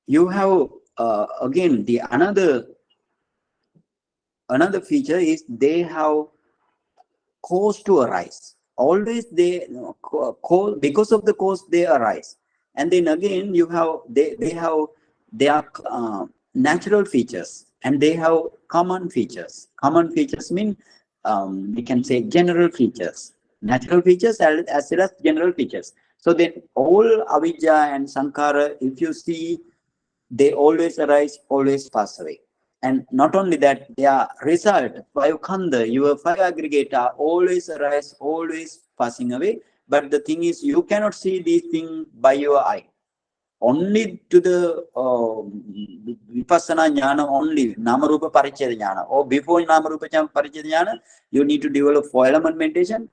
you have again the another feature is they have cause to arise. Always they because of the cause they arise, and then again you have they are natural features, and they have common features. Common features mean we can say general features, natural features as well as general features. So then all avijja and sankara, if you see, they always arise, always pass away. And not only that, their result, five khanda, your five aggregate are always arise, always passing away. But the thing is, you cannot see these things by your eye. Only to the Vipassanā ñāna, only Namarupa Paricceda ñāna, or before Namarupa Paricceda ñāna, you need to develop four-element meditation.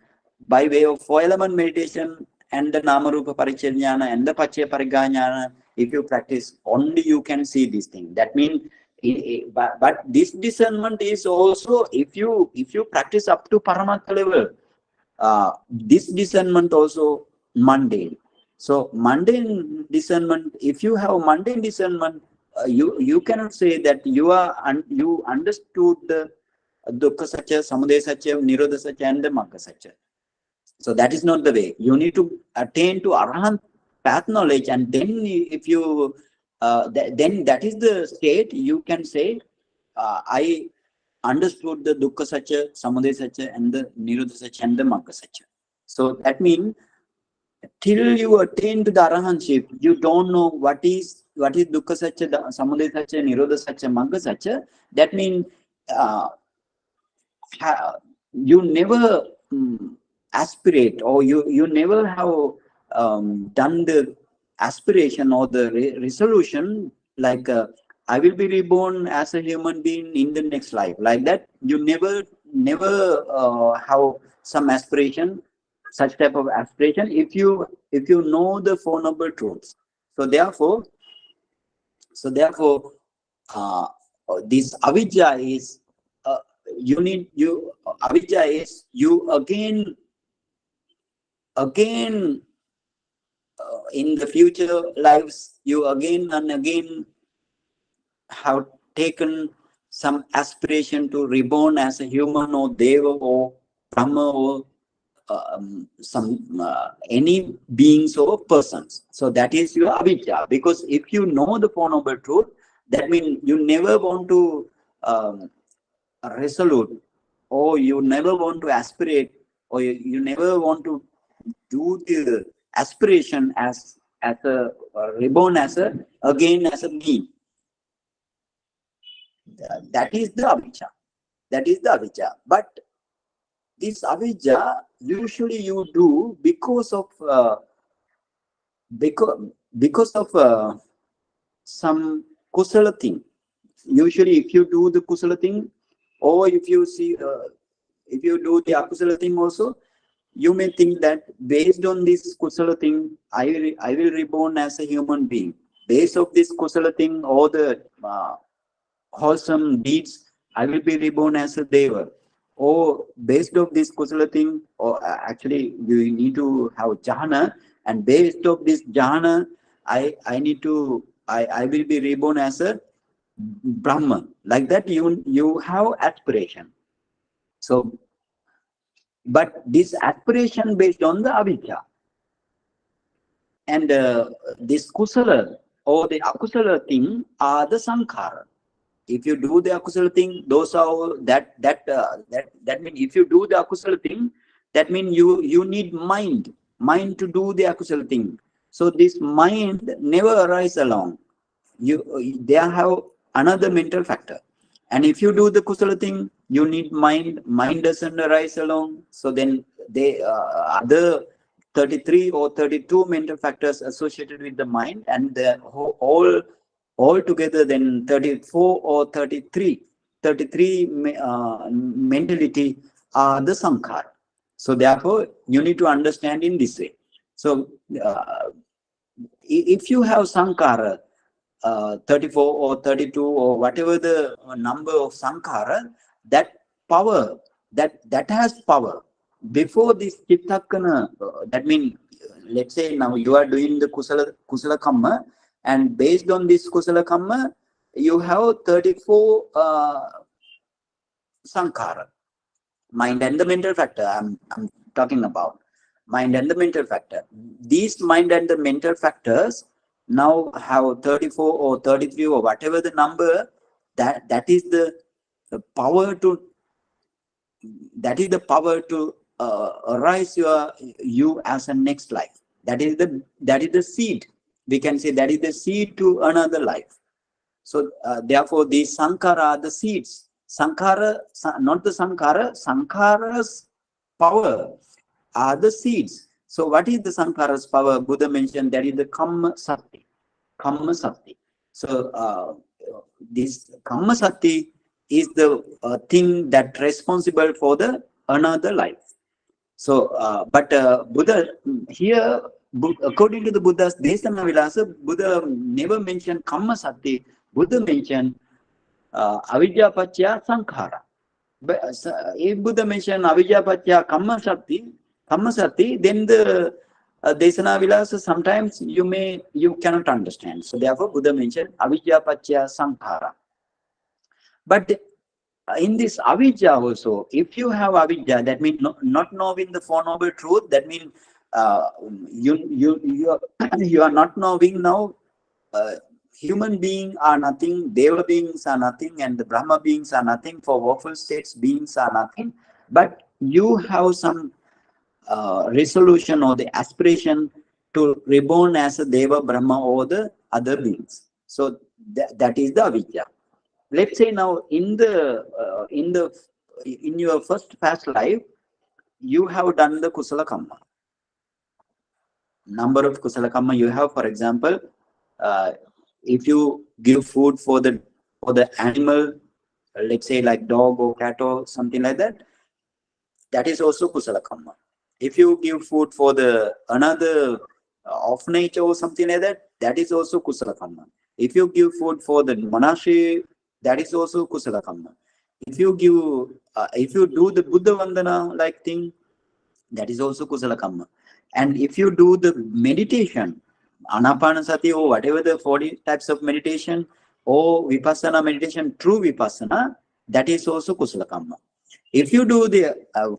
By way of four-element meditation and the Namarupa Paricceda ñāna and the Paccaya Pariggaha ñāna, if you practice, only you can see these things. That means, but this discernment is also, if you practice up to Paramatma level, this discernment also mundane. So mundane discernment, if you have mundane discernment, you cannot say that you understood the dukkha satya, samudaya satya, nirodha satya, and the magga satya. So that is not the way. You need to attain to arahant path knowledge, and then if you then that is the state you can say, I understood the dukkha satya, samudaya satya, and the nirodha satya, and the magga satya. So that means, till you attain to the arahantship, you don't know what is dukkha satya, samudaya satya, nirodha satya, magga satya. That means you never aspirate, or you never have done the aspiration or the resolution, like I will be reborn as a human being in the next life. Like that, you never have some aspiration, such type of aspiration, if you know the Four Noble Truths. So therefore, this avidya is avidya is you again in the future lives, you again and again have taken some aspiration to reborn as a human or deva or brahma or any beings or persons. So that is your avidya. Because if you know the Four Noble Truth, that means you never want to resolute, or you never want to aspirate, or you never want to do the aspiration as a reborn as a again as a being. That is the avidya. That is the avidya. But this avidya usually you do because of some kusala thing. Usually, if you do the kusala thing, or if you see if you do the akusala thing also, you may think that based on this kusala thing, I will reborn as a human being. Based of this kusala thing or the wholesome deeds, I will be reborn as a deva. Or based of this kusala thing, or actually you need to have jhana, and based of this jhana, I will be reborn as a Brahman. Like that, you have aspiration. So, but this aspiration based on the avidya, and this kusala or the akusala thing are the sankhara. If you do the akusala thing, those are that means if you do the akusala thing, that means you need mind to do the akusala thing. So this mind never arises alone. They have another mental factor. And if you do the kusala thing, you need mind. Mind doesn't arise alone. So then they other 33 or 32 mental factors associated with the mind, and the all together then 34 or 33 mentality are the sankhara. So therefore, you need to understand in this way. So if you have sankhara, 34 or 32 or whatever the number of sankhara, that power, that has power. Before this chittakana, that means, let's say now you are doing the kusala kamma, and based on this kusala kamma, you have 34 sankhara. Mind and the mental factor, I'm talking about. Mind and the mental factor. These mind and the mental factors now have 34 or 33 or whatever the number, that is the power to arise you as a next life. That is the seed. We can say that is the seed to another life. So therefore these sankhara are the seeds. Sankhara, not the sankhara, sankhara's power are the seeds. So what is the sankhara's power? Buddha mentioned that is the kamma sati. Kamma sati. So this kamma sati is the thing that responsible for the another life. So but Buddha here, according to the Buddha's Desana Vilasa, Buddha never mentioned kamma sati. Buddha mentioned avidya paccaya sankhara. But if Buddha mentioned avidya paccaya kamma sati, then the Desana Vilasa sometimes you cannot understand. So therefore Buddha mentioned avidya paccaya sankhara. But in this avidya also, if you have avidya, that means not knowing the Four Noble Truth, that means you are not knowing now human beings are nothing, deva beings are nothing, and the Brahma beings are nothing, for woeful states beings are nothing. But you have some resolution or the aspiration to reborn as a deva, Brahma, or the other beings. So that is the avidya. Let's say now in your first past life, you have done the kusala kamma. Number of kusala kamma you have. For example, if you give food for the animal, let's say like dog or cat or something like that, that is also kusala kamma. If you give food for the another of nature or something like that, that is also kusala kamma. If you give food for the monastery, that is also kusala kamma. If you do the Buddha Vandana like thing, that is also kusala kamma. And if you do the meditation, anapanasati or whatever the 40 types of meditation or vipassana meditation, true vipassana, that is also kusala kamma. If you do the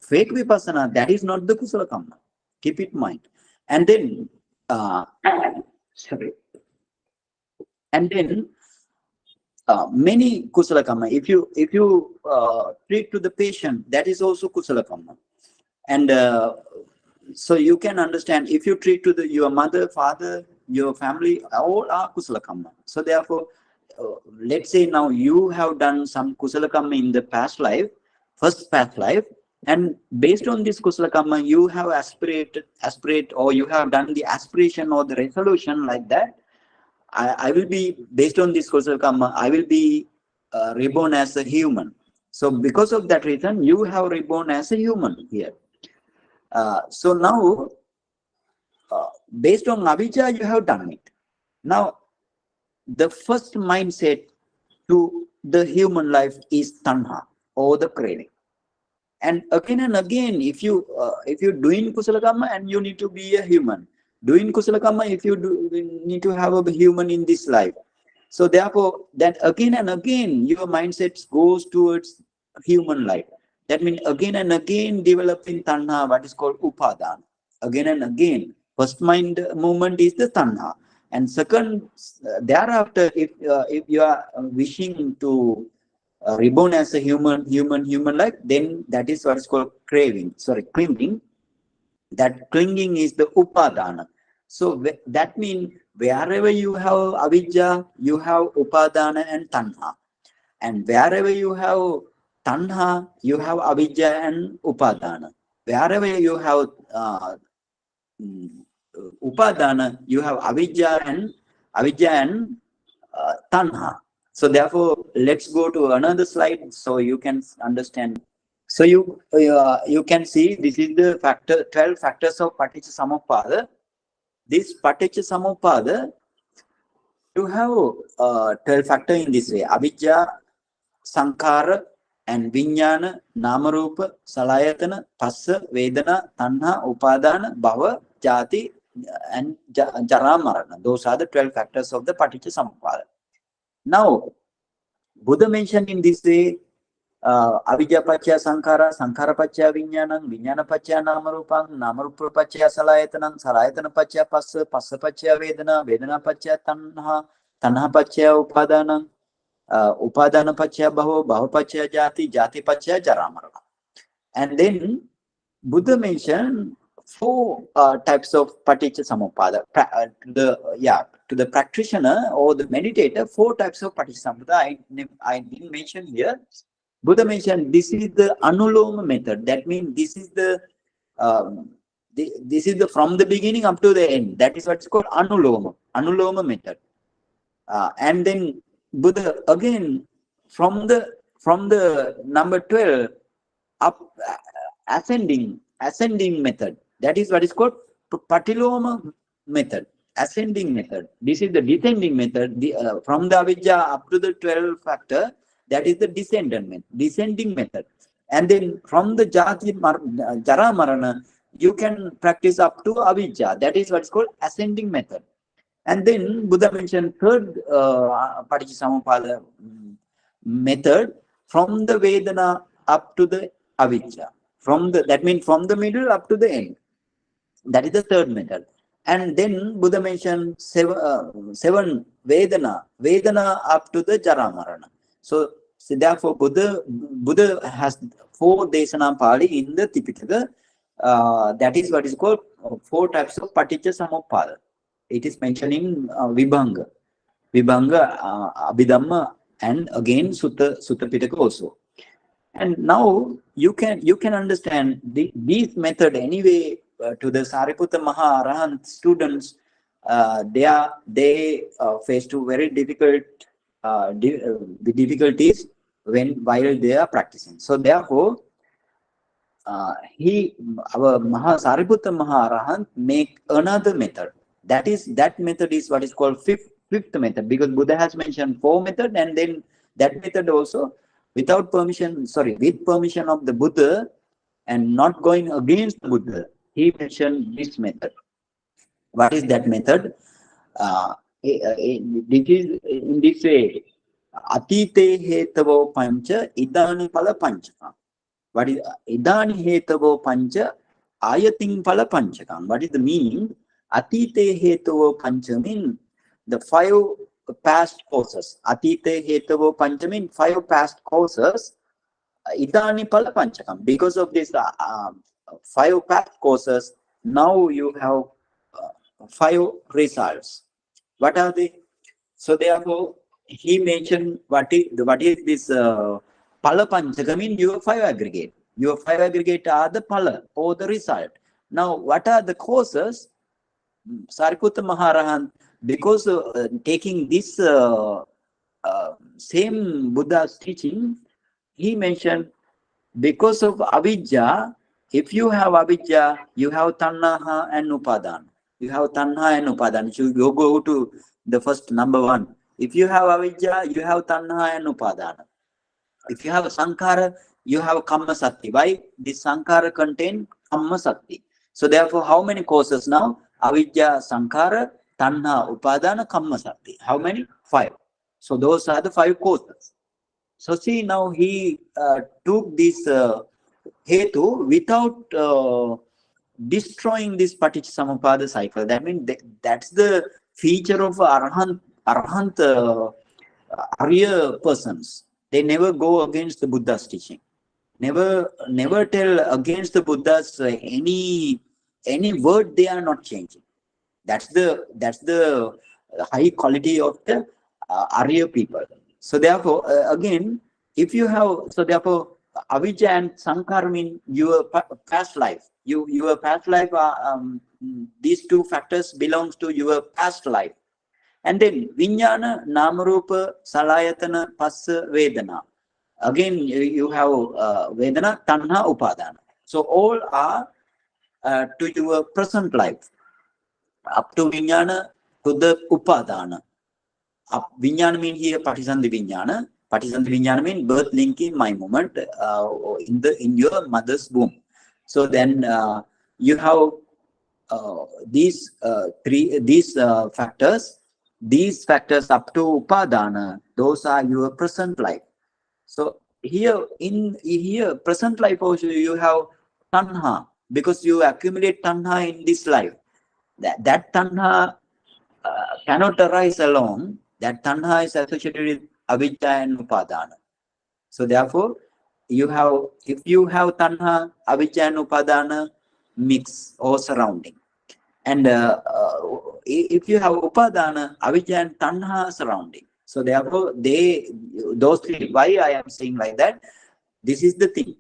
fake vipassana, that is not the kusala kamma. Keep it in mind. And then, many kusala kamma. If you treat to the patient, that is also kusala kamma. And so you can understand, if you treat to your mother, father, your family, all are kusala kamma. So therefore, let's say now you have done some kusala kamma in the past life, and based on this kusala kamma, you have aspirate, or you have done the aspiration or the resolution like that. I will be, based on this kusala kamma, I will be reborn as a human. So because of that reason, you have reborn as a human here. So now, based on avijja, you have done it. Now, the first mindset to the human life is tanha, or the craving. And again, if you're doing kusala kamma and you need to be a human, doing kusala kamma if you need to have a human in this life. So therefore, that again and again, your mindset goes towards human life. That means again and again developing tanha, what is called upadana. Again and again, first mind movement is the tanha, and second, thereafter, if you are wishing to reborn as a human life, then that is what is called clinging. That clinging is the upadana. So that means wherever you have avijja, you have upadana and tanha, and wherever you have tanha, you have avijja and upadana. Wherever you have upadana, you have avijja and tanha. So therefore, let's go to another slide so you can understand. So you can see this is the 12 factors of Paticcasamuppada. This Paticcasamuppada, you have 12 factors in this way: avijja, sankhara, and viññāna, namarupa, salayatana, passa, vedana, tanha, upadana, bhava, jati, and jara marana. Those are the 12 factors of the Paticcasamuppada. Now, Buddha mentioned in this way, avijja paccaya sankhara, sankhara paccaya viññānam, viññāna paccaya namarupam, namarupa paccaya salayatanam, salayatana paccaya passa, passa paccaya vedana, vedana paccaya tanha, tanha paccaya upadanam, upadana paccaya bhava, bhava paccaya jati, jati paccaya jara marana. And then Buddha mentioned 4 types of Paticcasamuppada. To the practitioner or the meditator, 4 types of Paticcasamuppada. I didn't mention here. Buddha mentioned this is the anuloma method. That means this is the from the beginning up to the end. That is what's called anuloma method. And then Buddha again from the number 12 up, ascending method. That is what is called Patiloma method, ascending method. This is the descending method. From the avijja up to the 12 factor, that is the descending method. And then from the jara marana, you can practice up to avijja. That is what is called ascending method. And then Buddha mentioned third Paticcasamuppada method, from the Vedana up to the avijja. That means from the middle up to the end. That is the third method. And then Buddha mentioned 7 Vedana up to the jara marana. So therefore, Buddha has 4 Desana Pali in the Tipitaka. That is what is called 4 types of Paticcasamuppada. It is mentioned in Vibhanga, Abhidhamma, and again Sutta Pitaka also. And now you can understand this method anyway. To the Sariputta Maha-Arahant students, they face to very difficult difficulties while they are practicing. So therefore, our Mahāsariputta Maharahant make another method. That method is what is called fifth method, because Buddha has mentioned 4 methods, and then that method also with permission of the Buddha and not going against the Buddha, he mentioned this method. What is that method? This is in this way. Atite hetavo pancha idani pala panchakam. What is idani hetavo pancha ayating pala panchakam? What is the meaning? Atite hetavo pancha mean the 5 past causes. Atite hetavo pancha mean 5 past causes. Idani pala panchakam. Because of this 5 past causes, now you have 5 results. What are they? So therefore, he mentioned what is this pala panchaka mean your 5 aggregate. Your 5 aggregate are the pala or the result. Now, what are the causes? Sariputta Maharahant, because taking this same Buddha's teaching, he mentioned because of avidya. If you have avidya, you have tanha and upadana. You have tanha and upadana. So you go to the first number 1. If you have avidya, you have tanha and upadana. If you have sankhara, you have kamma sati. Why? This sankhara contain kamma sati. So therefore, how many causes now? Avidya, sankhara, tanha, upadana, kamma sati. How many? 5. So those are the 5 causes. So see, now he took this hetu without destroying this paticca cycle. That means that's the feature of arahant Arya persons. They never go against the Buddha's teaching. Never tell against the Buddha's any word they are not changing. That's the high quality of the Arya people. So therefore, again, if you have, so therefore, avidya and sankhara mean your past life. Your past life, these 2 factors belongs to your past life. And then viññāna, nāma-rūpa, salayatana, passa, vedana. Again, you have vedana, tanha, upadana. So all are to your present life. Up to viññāna, to the upadana. Viññāna means here patisandhi viññāna. Patisandhi viññāna means birth linking my moment in your mother's womb. So then you have these factors. These factors up to upadana, those are your present life. So here present life also you have tanha, because you accumulate tanha in this life. That tanha cannot arise alone. That tanha is associated with avidya and upadana. So therefore, if you have tanha, avidya and upadana mix or surrounding. And if you have upadana, avidya and tanha surrounding. So therefore, those 3, why I am saying like that? This is the thing.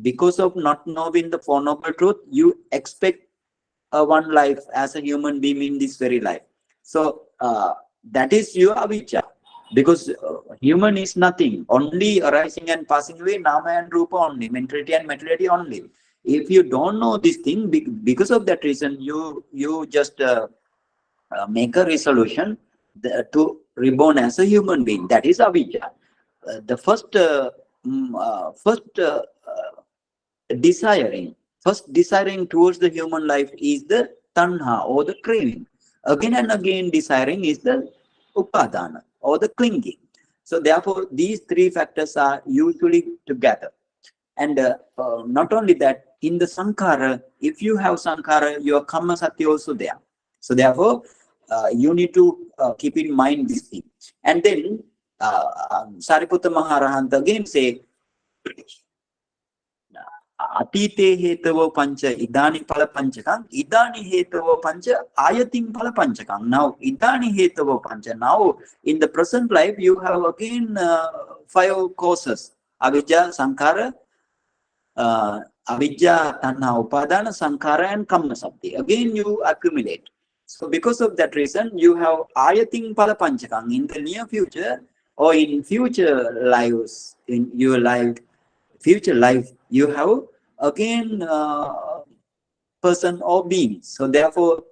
Because of not knowing the Four Noble Truths, you expect one life as a human being in this very life. So that is your avidya. Because human is nothing, only arising and passing away, nama and rupa only, mentality and materiality only. If you don't know this thing, because of that reason, you just make a resolution to reborn as a human being. That is avidya. The first desiring towards the human life is the tanha or the craving. Again and again desiring is the upadana or the clinging. So therefore, these 3 factors are usually together. And not only that, in the sankhara, if you have sankhara, your kamma sati also there. So therefore, you need to keep in mind this thing. And then Sariputta Maharahant again say, Atite hetavo pancha idani pala panchakam, idani hetavo pancha ayating pala panchakam. Now, idani hetavo pancha. Now, in the present life, you have again 5 causes. Avijja, sankhara, avidya, tanha, upadana, sankhara, and kamma sabdi. Again, you accumulate. So, because of that reason, you have ayating pala panchakam. In the near future or in future lives, in your life, future life, you have again person or being. So therefore,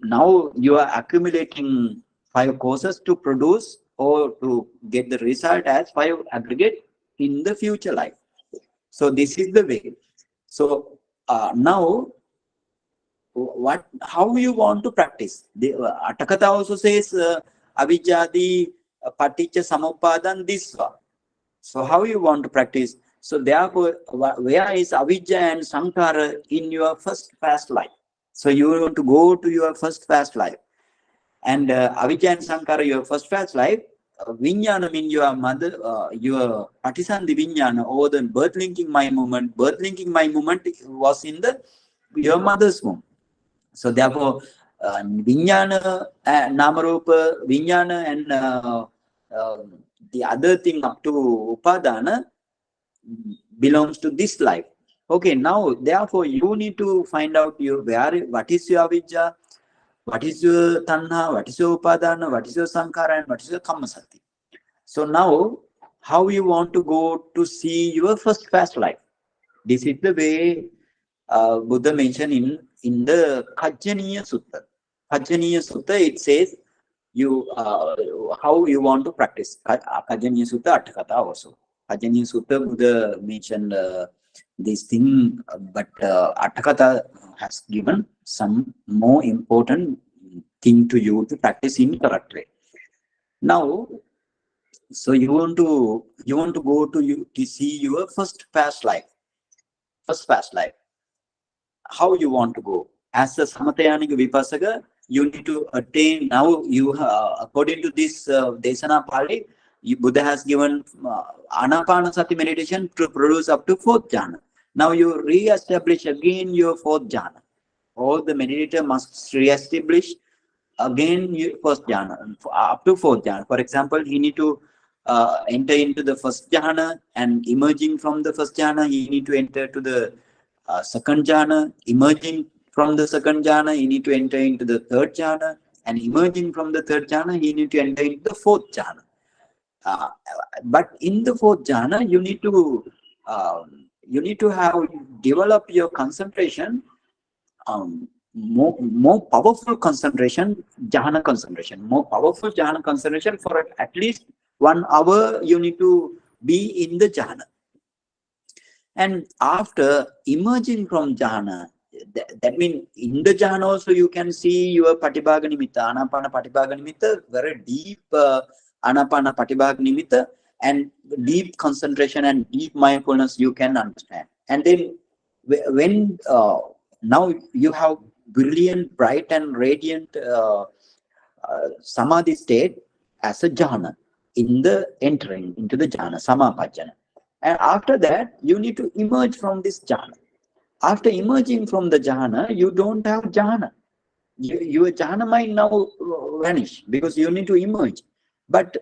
now you are accumulating 5 causes to produce or to get the result as 5 aggregate in the future life. So this is the way. So now, how you want to practice? The Atakatha also says avijjadi paticca samuppadan disva. So how you want to practice? So therefore, where is avijja and sankara in your first fast life? So you want to go to your first fast life. And avijja and sankara, your first fast life, viññāna means your mother, your patisandhi viññāna, or the birth linking mind movement. Birth linking mind movement was in your mother's womb. So therefore, viññāna, namarupa, viññāna, and the other thing up to upadana belongs to this life. Okay, now therefore you need to find out what is your avijja, what is your tanha, what is your upadana, what is your sankara, and what is your kammasati. So now, how you want to go to see your first fast life? This is the way Buddha mentioned in the Kajjaniya Sutta. Kajjaniya Sutta, it says how you want to practice. Kajjaniya Sutta, Atthakatha also. Kajjaniya Sutta, Buddha mentioned this thing, but Atthakatha has given some more important thing to you to practice in correct way. Now, so you want to go to see your first fast life. First fast life. How you want to go? As a Samatayanic Vipassaka, you need to attain. Now you according to this Desana Pali, Buddha has given Anapanasati meditation to produce up to 4th jhana. Now you re-establish again your 4th jhana. All the meditator must re-establish again your 1st jhana up to 4th jhana. For example, he need to enter into the 1st jhana, and emerging from the 1st jhana, he need to enter to the 2nd jhana. Emerging from the 2nd jhana, he need to enter into the 3rd jhana, and emerging from the 3rd jhana, he need to enter into the 4th jhana. But in the 4th jhana, you need to have develop your concentration, more powerful concentration, jhana concentration, more powerful jhana concentration for at least 1 hour. You need to be in the jhana, and after emerging from jhana, that means in the jhana also you can see your patibhaga nimitta, anapana patibhaga nimitta, very deep anapana patibhaga nimitta, and deep concentration and deep mindfulness you can understand. And then when now you have brilliant, bright and radiant samadhi state as a jhana in the entering into the jhana, samapajjana. And after that, you need to emerge from this jhana. After emerging from the jhana, you don't have jhana. Your jhana might now vanish because you need to emerge. But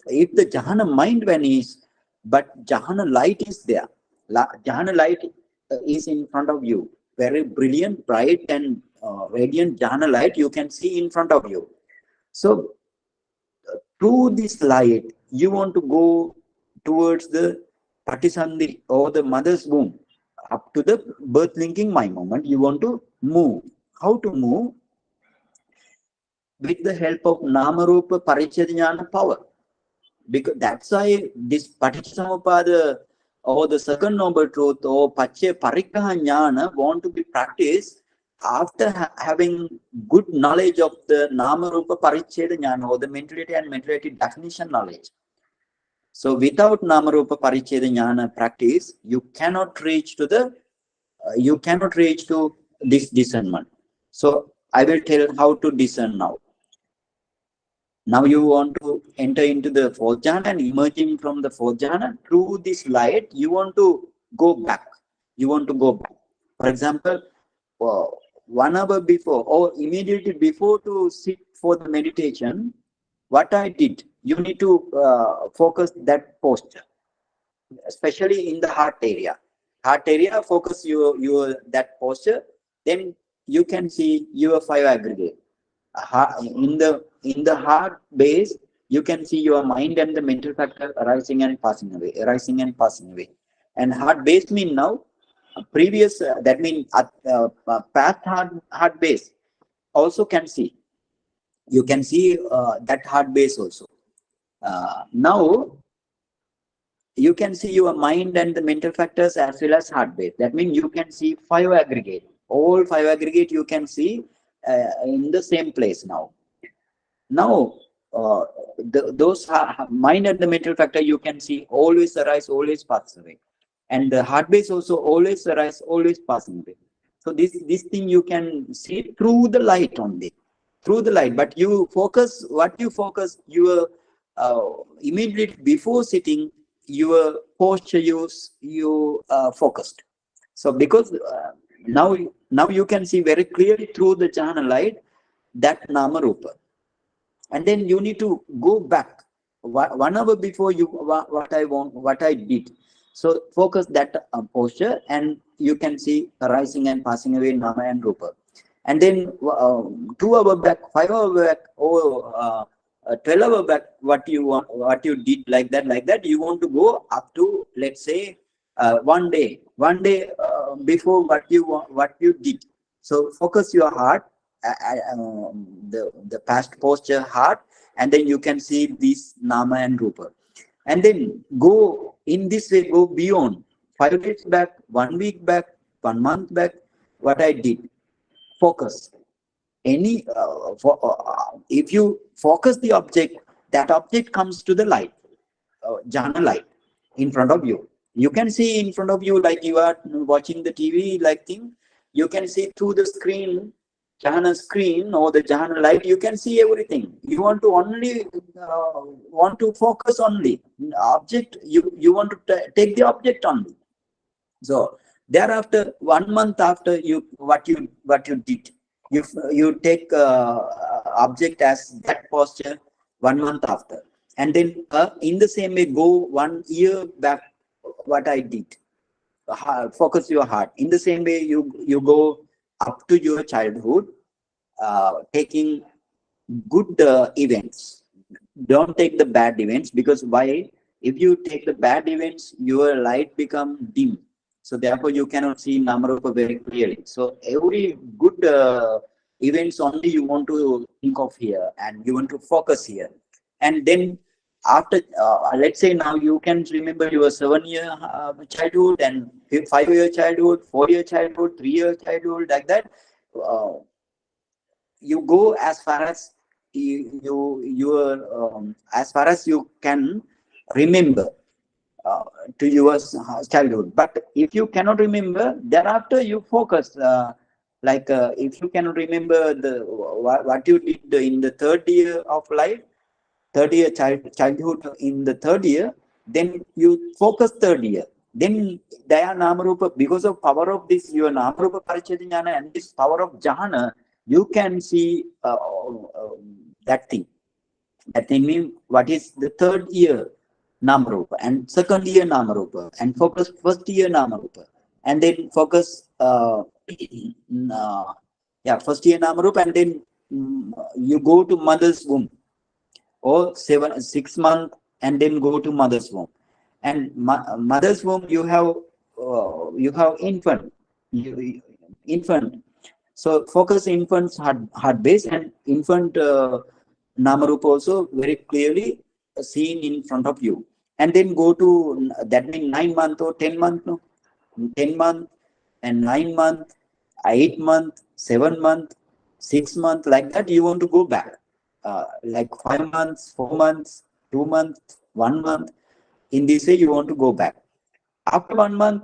if the jhana mind vanishes, but jhana light is there, jhana light is in front of you, very brilliant, bright and radiant jhana light you can see in front of you. So through this light, you want to go towards the patisandhi or the mother's womb, up to the birth linking mind moment. You want to move. How to move? With the help of namarupa pariccheda ñāna power. Because that's why this paticca or the 2nd noble truth or Paccaya Pariggaha ñāna want to be practiced after having good knowledge of the namarupa pariccheda ñāna, or the mentality and mentality definition knowledge. So without namarupa pariccheda ñāna practice, you cannot reach to this discernment. So I will tell how to discern now. Now you want to enter into the 4th jhana, and emerging from the 4th jhana, through this light, you want to go back. For example, 1 hour before or immediately before to sit for the meditation, what I did, you need to focus that posture, especially in the heart area. Focus your that posture, then you can see your 5 aggregate. In the heart base, you can see your mind and the mental factor arising and passing away. And heart base mean now previous, that means past heart base also can see. You can see that heart base also. Now you can see your mind and the mental factors as well as heart base. That means you can see 5 aggregate. All 5 aggregate you can see in the same place now. Now those mind and the mental factor you can see always arise, always pass away. And the heart base also always arise, always passing away. So this thing you can see through the light only. Through the light. But you focus, what you focus, your immediately before sitting, your posture you focused. So because now you can see very clearly through the jhana light that nama rupa. And then you need to go back 1 hour before you what I did. So focus that posture, and you can see arising and passing away nama and rupa. And then 2 hours back, 5 hours back, or 12 hours back, what you did like that, you want to go up to, let's say, 1 day before what you did. So focus your heart, the past posture heart, and then you can see this nama and rupa. And then go in this way, go beyond 5 days back, 1 week back, 1 month back, what I did. Focus. If you focus the object, that object comes to the light, jhana light, in front of you. You can see in front of you, like you are watching the TV like thing. You can see through the screen, jhana screen or the jhana light. You can see everything. You want to only want to focus only object. You want to take the object only. So thereafter, 1 month after what you did, you take object as that posture 1 month after, and then in the same way go 1 year back what I did. Focus your heart. In the same way you go up to your childhood, taking good events. Don't take the bad events, because why? If you take the bad events, your light become dim. So therefore you cannot see Namarupa very clearly. So every good events only you want to think of here, and you want to focus here. And then after, let's say now you can remember your 7-year childhood and 5-year childhood, 4-year childhood, 3-year childhood, like that. You go as far as as far as you can remember. To your childhood. But if you cannot remember, thereafter you focus. If you cannot remember what you did in the 3rd year of life, 3rd year childhood in the 3rd year, then you focus 3rd year. Then Daya Namarupa, because of power of this, your Namarupa Paricheda ñāna and this power of jhana, you can see that thing. That thing means what is the 3rd year Namarupa, and 2nd year Namarupa, and focus 1st year Namarupa, and then focus 1st year Namarupa, and then you go to mother's womb, or 6 months, and then go to mother's womb. And mother's womb you have infant, So focus infant's heart base, and infant Namarupa also very clearly seen in front of you. And then go to, that means 9 months or 10 months, no? 10 months and 9 months, 8 months, 7 months, 6 months, like that you want to go back. Like 5 months, 4 months, 2 months, 1 month. In this way you want to go back. After 1 month,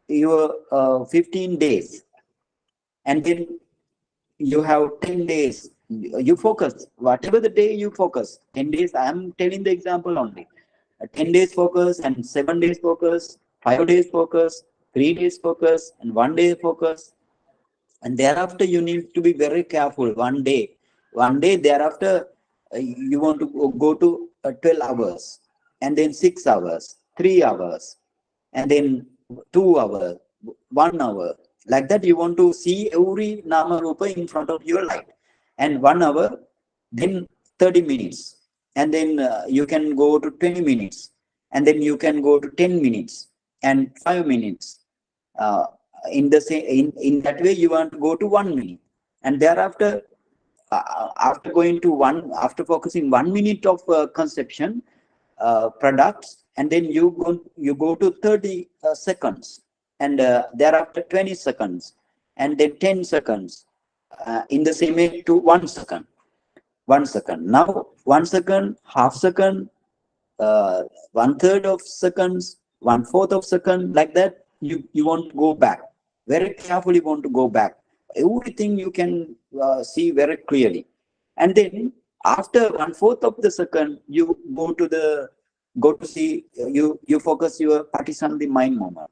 your 15 days. And then you have 10 days. You focus. Whatever the day you focus. 10 days, I am telling the example only. 10 days focus, and 7 days focus, 5 days focus, 3 days focus, and 1 day focus. And thereafter you need to be very careful. 1 day thereafter you want to go to 12 hours, and then 6 hours, 3 hours, and then 2 hours, 1 hour. Like that you want to see every Nama Rupa in front of your light. And 1 hour, then 30 minutes. And then you can go to 20 minutes. And then you can go to 10 minutes. and 5 minutes. In the same, in that way, you want to go to 1 minute, and thereafter, after focusing 1 minute of conception products, and then you go to 30 seconds, and thereafter 20 seconds, and then 10 seconds. In the same way to 1 second. 1 second. Now 1 second, half second, 1/3 of seconds, 1/4 of second, like that. You want to go back. Very carefully want to go back. Everything you can see very clearly. And then after 1/4 of the second, you go to see, you focus your Paccaya mind movement.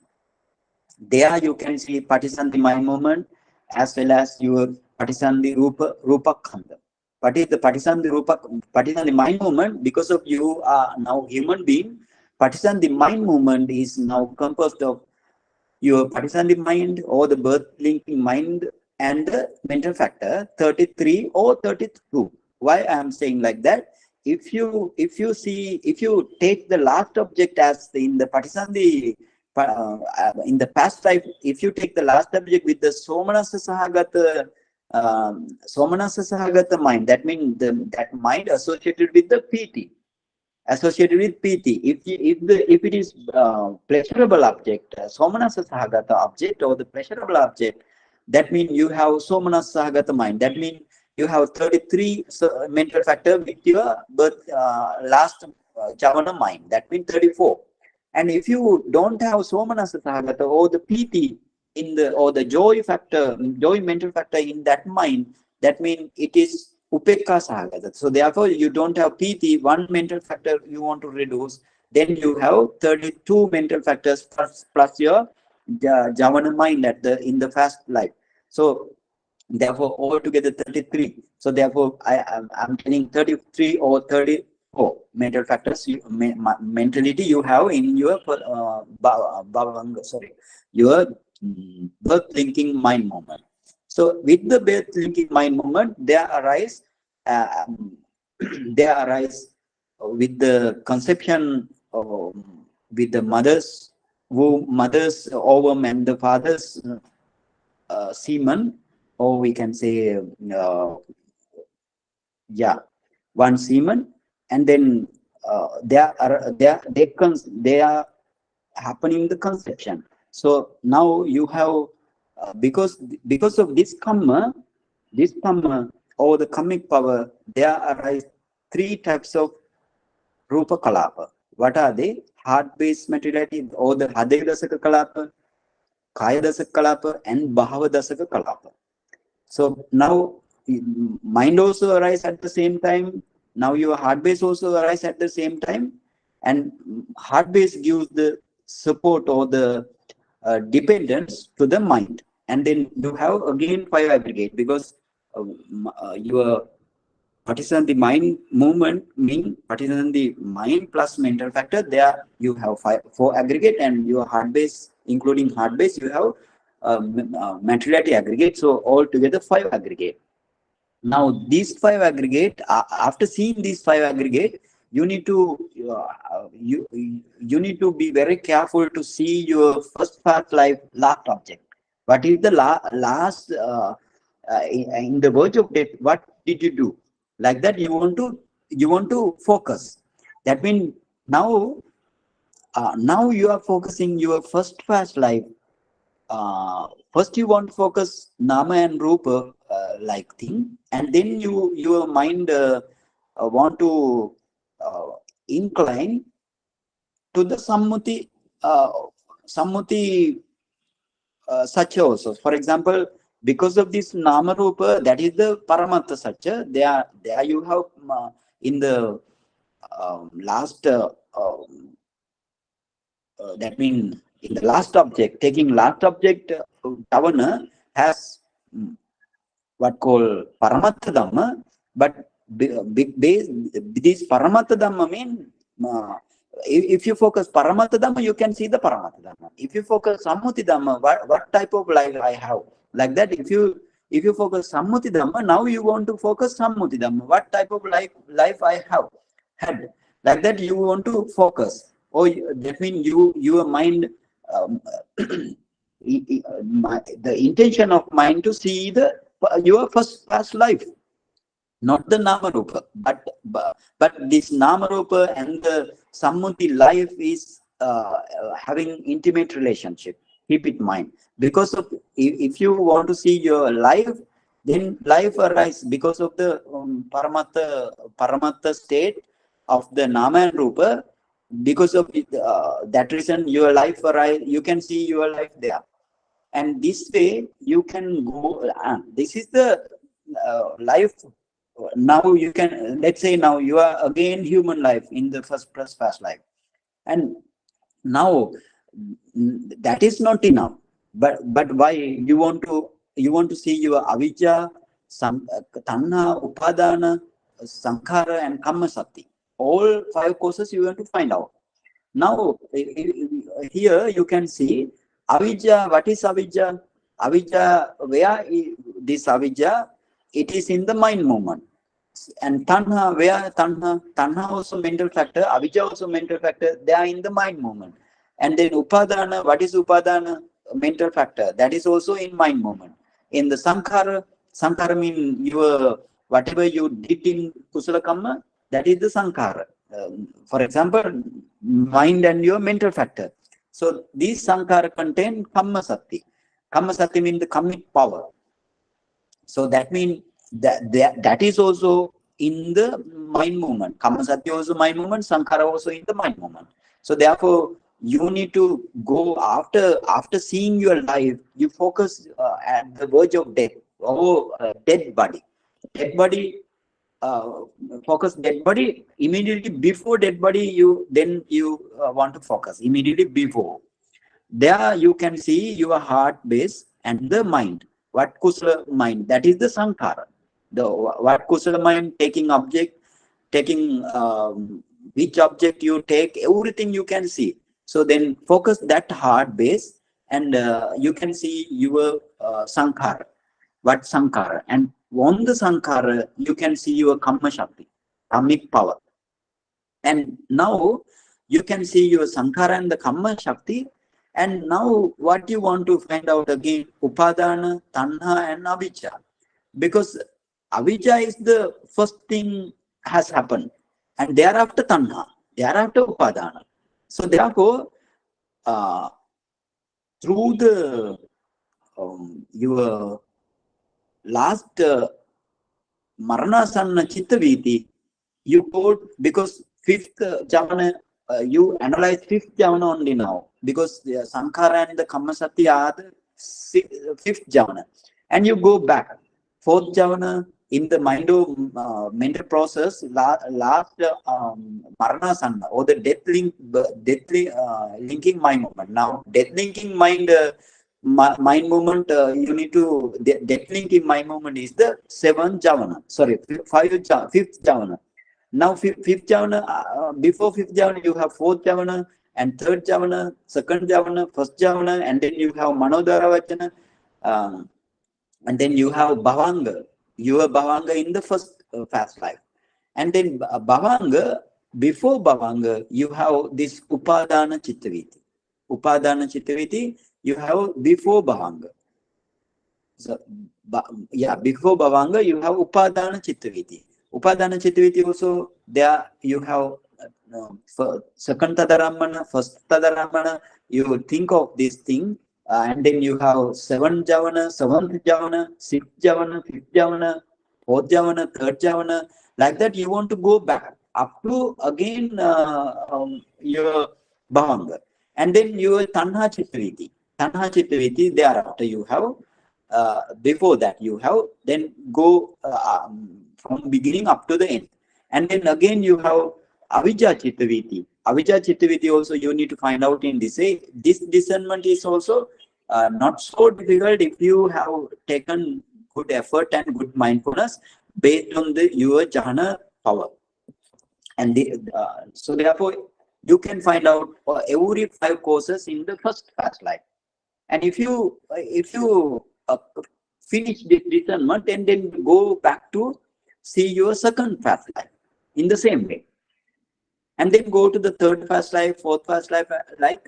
There you can see Paccaya mind movement as well as your Paccaya Rupa Khanda. What is the Paccaya mind movement? Because of you are now human being, Paccaya mind movement is now composed of your Paccaya mind or the birth linking mind and the mental factor 33 or 32. Why I am saying like that? If you take the last object as in the Paccaya in the past life, if you take the last object with the Somanasa Sahagata mind, that means that mind associated with the PT. Associated with PT. If it is pleasurable object, Somanasa Sahagata object or the pleasurable object, that means you have Somanasa Sahagata mind. That means you have 33 mental factor with your last Javana mind. That means 34. And if you don't have Somanasa Sahagata or the PT or the joy mental factor in that mind, that means it is Upekka Sahagata. So therefore you don't have PT, one mental factor you want to reduce, then you have 32 mental factors plus your Javana mind in the past life. So therefore altogether 33. So therefore I'm telling 33 or 34 mental factors mentality you have in your your birth linking mind moment. So with the birth linking mind moment, there arise with the conception with the mother's ovum and the father's semen, or we can say one semen, and then they are happening the conception. So now you have because of this karma or the karmic power, there arise 3 types of rupa kalapa. What are they? Heart-based materiality or the Hadaya dasaka kalapa, Kaya dasaka kalapa, and Bhava dasaka kalapa. So now mind also arise at the same time. Now your heart base also arise at the same time, and heart base gives the support or the dependence to the mind. And then you have again 5 aggregate, because your Paccaya mind movement mean Paccaya mind plus mental factor. There you have 4 aggregate, and your heart base, including heart base, you have materiality aggregate. So altogether 5 aggregate. Now these 5 aggregate, after seeing these 5 aggregate, you need to you need to be very careful to see your first past life last object. What is the last in the verge of death? What did you do? Like that, you want to focus. That means now you are focusing your first past life. First you want to focus nama and rupa like thing, and then your mind want to incline to the sammuti satya also. For example, because of this nama rupa, that is the paramattha satya. There you have in the last that means in the last object, taking last object, Javana has what called Paramattha Dhamma, but this Paramattha Dhamma mean if you focus Paramattha Dhamma, you can see the Paramattha Dhamma. If you focus Sammuti Dhamma, what type of life I have? Like that, if you focus Sammuti Dhamma, now you want to focus Sammuti Dhamma. What type of life I have had? Like that, you want to focus. Or that means your mind um, the intention of mind to see your first past life, not the Namarupa, but this Namarupa and the Sammuti life is having intimate relationship. Keep it in mind. Because of, if you want to see your life, then life arises because of the Paramatta state of the Nama and Rupa. Because of that reason, your life arises, you can see your life there. And this way, you can go, this is the life. Now you can, let's say now you are again human life in the first life. And now that is not enough. But why you want to see your avijja, tanha, upadana, sankhara, and kammasati. All 5 causes you want to find out. Now here you can see avijja. What is avijja? Avijja, where is this avijja? It is in the mind movement. And tanha, where tanha? Tanha also mental factor, avijja also mental factor. They are in the mind movement. And then upadana, what is upadana? Mental factor. That is also in mind movement. In the sankhara, sankhara means your whatever you did in kusala kamma, that is the sankhara. For example, mind and your mental factor. So these sankhara contain kammasati. Kammasati means the commit power. So that means that is also in the mind movement. Kammasati also mind movement, sankhara also in the mind movement. So therefore, you need to go after seeing your life, you focus at the verge of death. Dead body. Dead body, focus dead body. Immediately before dead body, you want to focus. Immediately before. There you can see your heart base and the mind. What kusala mind? That is the sankhara. What kusala mind, taking object, taking which object you take, everything you can see. So then focus that heart base, and you can see your sankhara. What sankhara? And on the sankhara, you can see your kamma shakti, kamic power. And now you can see your sankhara and the kamma shakti. And now what you want to find out again, upadana, tanha, and avijja. Because avijja is the first thing has happened. And thereafter tanha, thereafter upadana. So therefore, through the your last maranasanna chittaviti, you go, because 5th javana, you analyze 5th javana only now, because the sankhara and the kammasati are the 5th javana, and you go back 4th javana in the mind of mental process, last maranasanna, or the linking mind movement. Now death linking mind mind movement, you need to, death linking mind movement is the 7th javana, sorry, 5th javana. Now 5th javana, before 5th javana you have 4th javana and 3rd javana, 2nd javana, 1st javana, and then you have manodara vachana, and then you have bhavanga, your bhavanga in the first fast life. And then bhavanga, before bhavanga, you have this upadana chittaviti. Upadana chittaviti, you have before bhavanga. So, before bhavanga, you have upadana chittaviti. Upadana chittaviti also, there you have second tadaramana, first tadaramana, you think of this thing, and then you have 7th javana, 7th javana, 6th javana, 5th javana, 4th javana, 3rd javana. Like that, you want to go back up to again your bhavanga. And then your tanha chittaviti. Tanha chittaviti, thereafter you have, before that you have, then go from beginning up to the end. And then again you have avijja chittaviti. Avijja chittaviti also you need to find out in this way. This discernment is also not so difficult if you have taken good effort and good mindfulness based on your jhana power. And so therefore you can find out every 5 courses in the first fast life. And if you finish this discernment and then go back to see your second fast life in the same way, and then go to the 3rd fast life, 4th fast life, like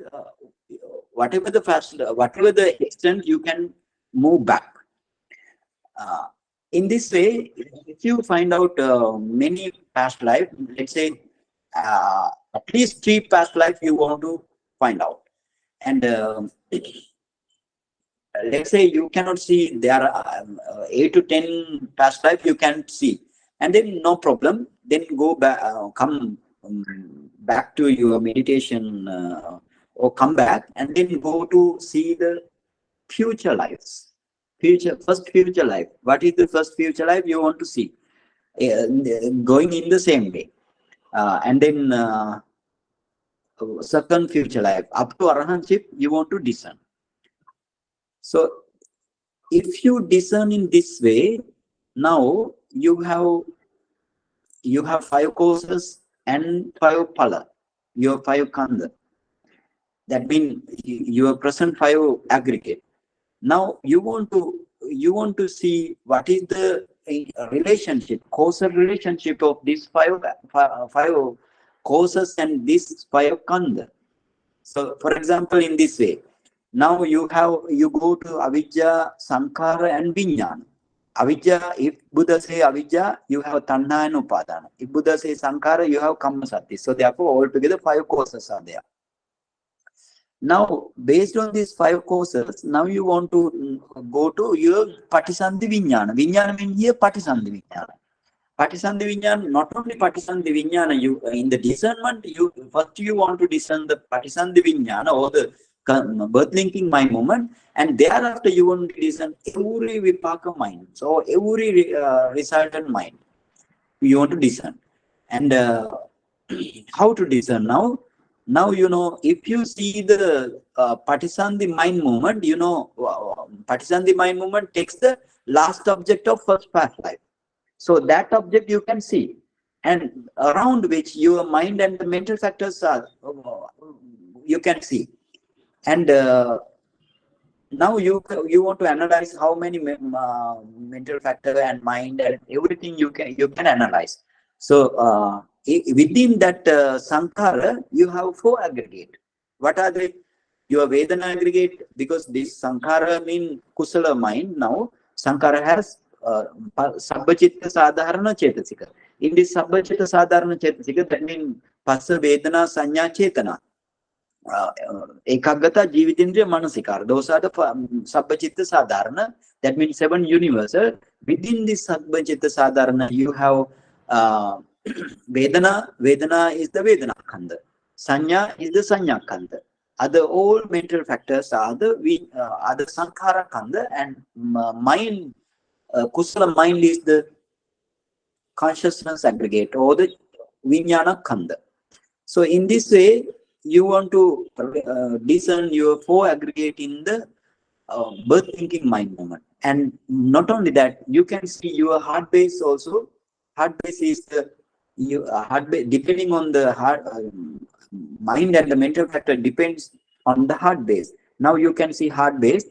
whatever the extent, you can move back. In this way, if you find out many past life, let's say at least 3 past life you want to find out, and let's say you cannot see, there are 8 to 10 past life you can see, and then no problem, then go back, come back to your meditation, or come back and then go to see the future lives. First future life. What is the first future life you want to see? Going in the same way. And then second future life. Up to Arahantship, you want to discern. So if you discern in this way, now you have 5 courses and 5 pala, your 5 kanda. That means your present 5 aggregate. Now you want to see what is the relationship, causal relationship of these 5 causes and this 5 kanda. So for example, in this way, now you go to avijja, sankhara and vijnana. Avijja, if Buddha say avijja, you have tanha and upadana. If Buddha say sankhara, you have kamma sati. So therefore altogether 5 causes are there. Now, based on these 5 causes, now you want to go to your patisandhi vijnana. Vijnana means here patisandhi vijnana. Patisandhi vijnana, not only patisandhi vijnana, you in the discernment, first you want to discern the patisandhi vijnana or the birth linking mind movement, and thereafter you want to discern every vipaka mind. So every resultant mind you want to discern. And how to discern now? Now, if you see the Patisandhi mind movement, Patisandhi mind movement takes the last object of first past life. So that object you can see, and around which your mind and the mental factors are, you can see. And now you want to analyze how many mental factor and mind and everything you can analyze. So within that sankhara, you have 4 aggregate. What are they? Your Vedana aggregate, because this sankhara means kusala mind. Now sankhara has sabbachitta sadharana cetasika. In this sabbachitta sadharana cetasika, that means passa vedana sanya chetana. Ekaggata jivitindriya manasikara. Those are the sabbachitta sadharana. That means 7 universal. Within this sabbachitta sadharana, you have Vedana is the Vedana Khanda. Sanya is the Sanya Khanda. Other all mental factors are the Sankhara Khanda, and mind, Kusala mind is the consciousness aggregate or the Vijnana Khanda. So in this way, you want to discern your 4 aggregate in the birth thinking mind movement. And not only that, you can see your heart base also. Heart base is the depending on the heart, mind and the mental factor depends on the heart base. Now you can see heart base.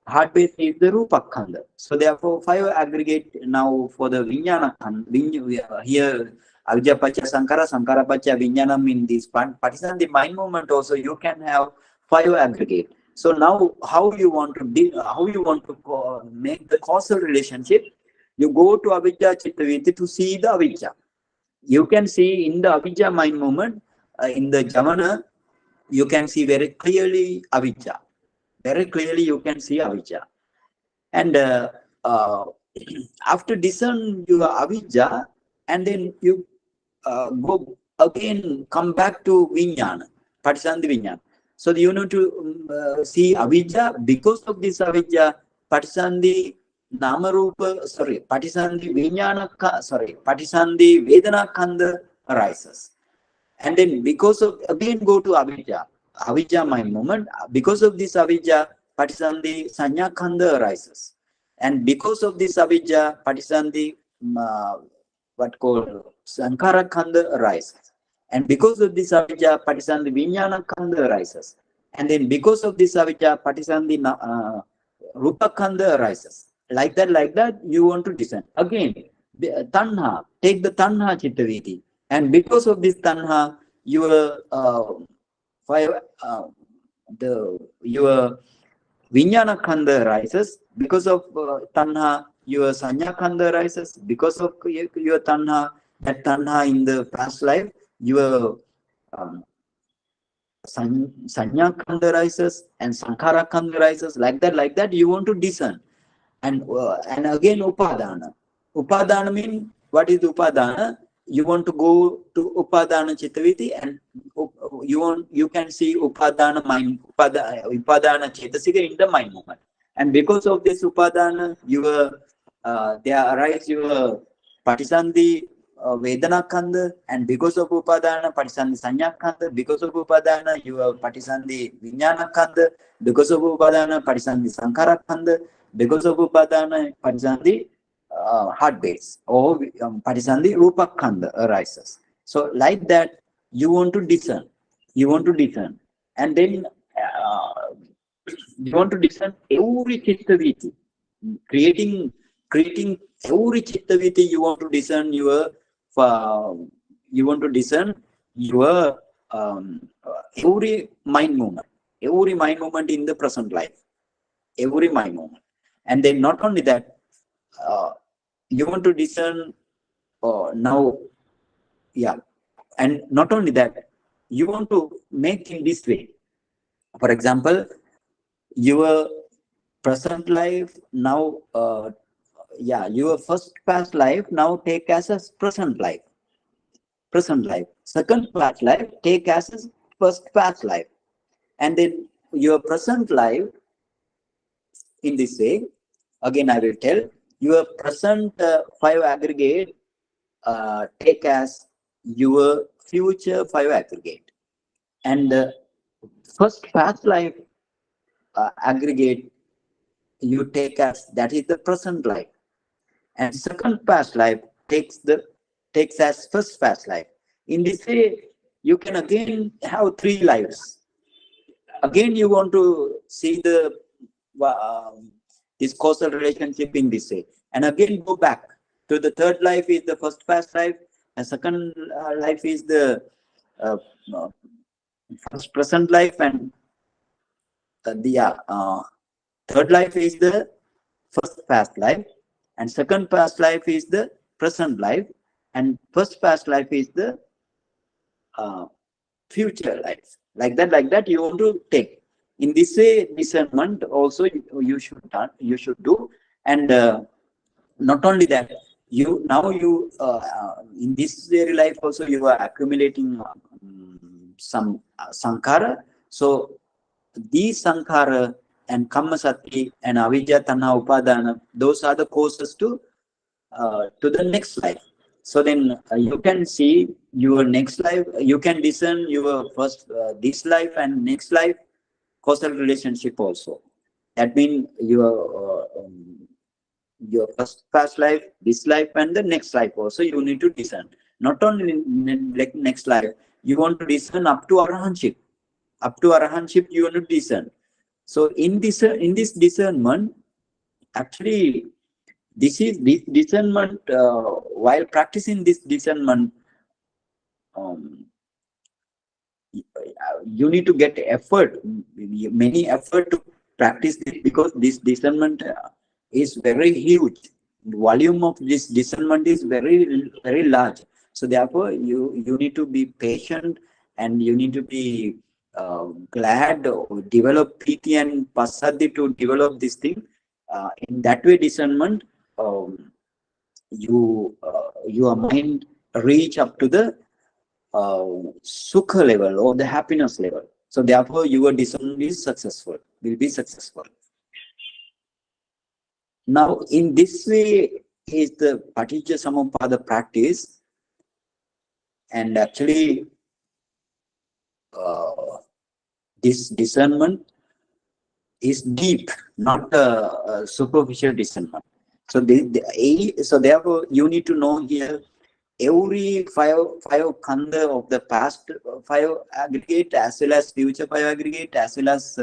Heart base is the Rupa Khanda. So therefore 5 aggregate now for the Vijnana Khanda. Here Avijja Paccaya Sankhara, Sankhara Paccaya Vijnanam in this Patisandhi mind movement also you can have 5 aggregate. So now how you want to make the causal relationship? You go to Avijja Chittaviti to see the Avijja. You can see in the Avijja mind movement, in the Jamana, you can see very clearly Avijja. Very clearly you can see Avijja. And after discern your Avijja, and then you go again, come back to Vijnana, Patisandhi Vijnana. So you need to see Avijja. Because of this Avijja, Patisandhi Patisandhi Vedana Khanda arises. And then because of, again go to Avijja mind moment. Because of this Avijja, Patisandhi Sanya Khanda arises. And because of this Avijja, Patisandhi Sankhara Khanda arises. And because of this Avijja, Patisandhi Vijnana Khanda arises. And then because of this Avijja, Patisandhi Rupa Khanda arises. Like that, you want to discern. Again, Tanha, take the Tanha Chittaviti. And because of this Tanha, your 5 your Vijnana Khanda arises because of Tanha, your Sanya Khanda arises because of your Tanha, that Tanha in the past life, your Sanya Khanda arises and Sankhara Khanda arises, like that, you want to discern. And again Upadana. Upadana means, what is Upadana? You want to go to Upadana Chittaviti, and you can see Upadana mind, Upadana Chetasika in the mind movement. And because of this Upadana, there arise your Patisandhi Vedana Khanda, and because of Upadana, Patisandhi Sanya Khanda, because of Upadana, your Patisandhi Vijnana Khanda, because of Upadana, Patisandhi Sankhara Khanda, because of Upadana, Patisandhi heart base, or Patisandhi Rupa Khanda arises. So like that, you want to discern. And then you want to discern every chittaviti, creating every chittaviti. You want to discern your every mind movement in the present life, every mind movement. And then not only that, you want to discern now, and not only that, you want to make in this way. For example, your present life now, your first past life now take as a present life. Second past life take as a first past life, and then your present life in this way. Again, I will tell your present 5 aggregate take as your future 5 aggregate, and first past life aggregate you take as, that is the present life, and second past life takes as first past life. In this way, you can again have 3 lives. Again, you want to see the this causal relationship in this way, and again go back to the third life is the first past life, and second life is the first present life, and the third life is the first past life, and second past life is the present life, and first past life is the future life. Like that, you want to take. In this way, discernment also you should do. And not only that, you in this very life also you are accumulating some sankhara. So these sankhara and kammasati and avidya tanha upadana, those are the causes to the next life. So then you can see your next life, you can discern your first this life and next life causal relationship also. That means your first past life, this life, and the next life also you need to discern. Not only in next life, you want to discern up to arahantship. Up to arahantship you want to discern. So in this discernment, actually, this discernment. While practicing this discernment, you need to get many effort to practice this, because this discernment is very huge. The volume of this discernment is very, very large. So therefore, you need to be patient, and you need to be glad or develop piti and passaddhi to develop this thing. In that way, discernment, your mind reach up to the sukha level or the happiness level. So therefore, your discernment is will be successful. Now, in this way is the Paticca Samuppada practice, and actually this discernment is deep, not a superficial discernment. So so therefore, you need to know here every five khanda of the past 5 aggregate, as well as future 5 aggregate, as well as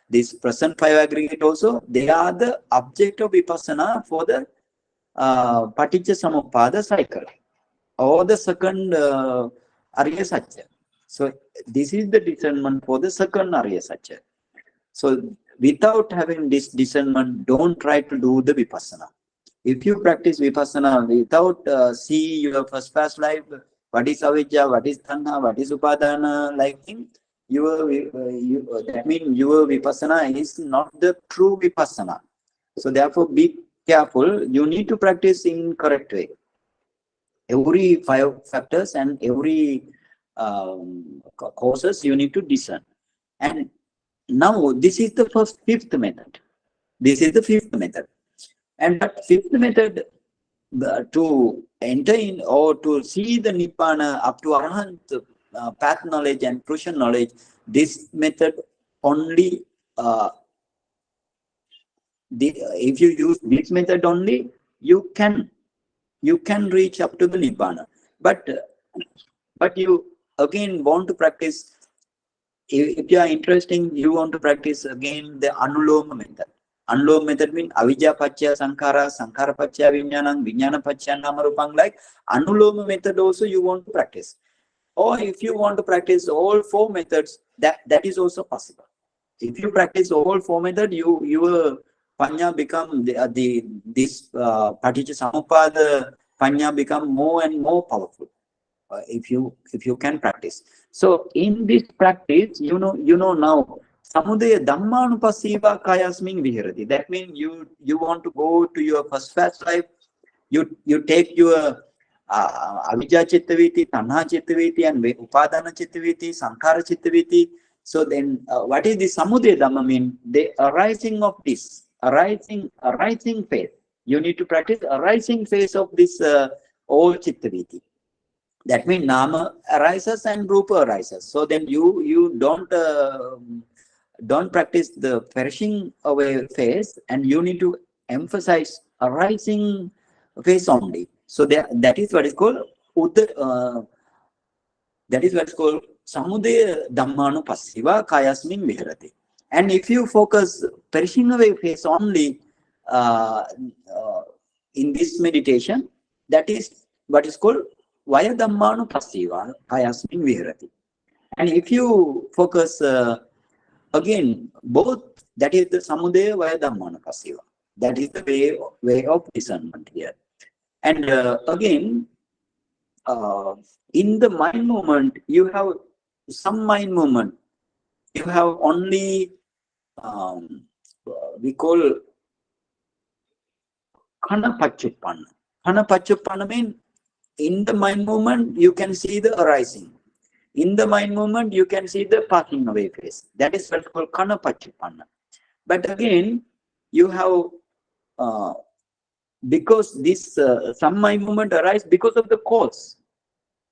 this present 5 aggregate also, they are the object of vipassana for the Paticca Samuppada cycle, or the second Arya Satya. So this is the discernment for the second Arya Satya. So without having this discernment, don't try to do the Vipassana. If you practice Vipassana without see your first past life, what is avijja, what is tanha, what is upadana, like thing, that means your Vipassana is not the true Vipassana. So therefore, be careful. You need to practice in correct way. Every 5 factors and every causes you need to discern. And now this is the fifth method. This is the fifth method. And that fifth method, to enter in or to see the Nibbana up to Arahant path knowledge and Purusha knowledge, this method only, if you use this method only, you can reach up to the Nibbana. But you again want to practice, if you are interested, you want to practice again the Anuloma method. Anuloma method means avijja paccaya sankhara, sankhara paccaya vijnana, vijnana paccaya namarupang. Like Anuloma method also you want to practice. Or if you want to practice all 4 methods, that is also possible. If you practice all 4 methods, your panya become this paticca panya become more and more powerful. If you can practice. So in this practice, you know now samudaya dhammanupassiva kayasmin viharati. That means you want to go to your first past life. You take your avijja chittaviti, tanha chittaviti, and upadana chittaviti, sankhara chittaviti. So then what is the samudaya dhamma mean? The arising of this, arising phase. You need to practice arising phase of this all chittaviti. That means nama arises and rupa arises. So then you don't practice the perishing away phase, and you need to emphasize arising phase only. So that is what is called samudaya dhammanupassiva kayasmin viharati. And if you focus perishing away phase only in this meditation, that is what is called vaya dhammanupassiva kayasmin viharati. And if you focus again both, that is the samudaya vaya dhammanupassiva. That is the way of discernment here. And again, in the mind movement, you have some mind movement. You have only we call khana paccuppanna. Khana paccuppanna means in the mind movement you can see the arising. In the mind movement you can see the passing away phase. That is what's called khana paccuppanna. But again, you have because this some mind movement arise because of the cause.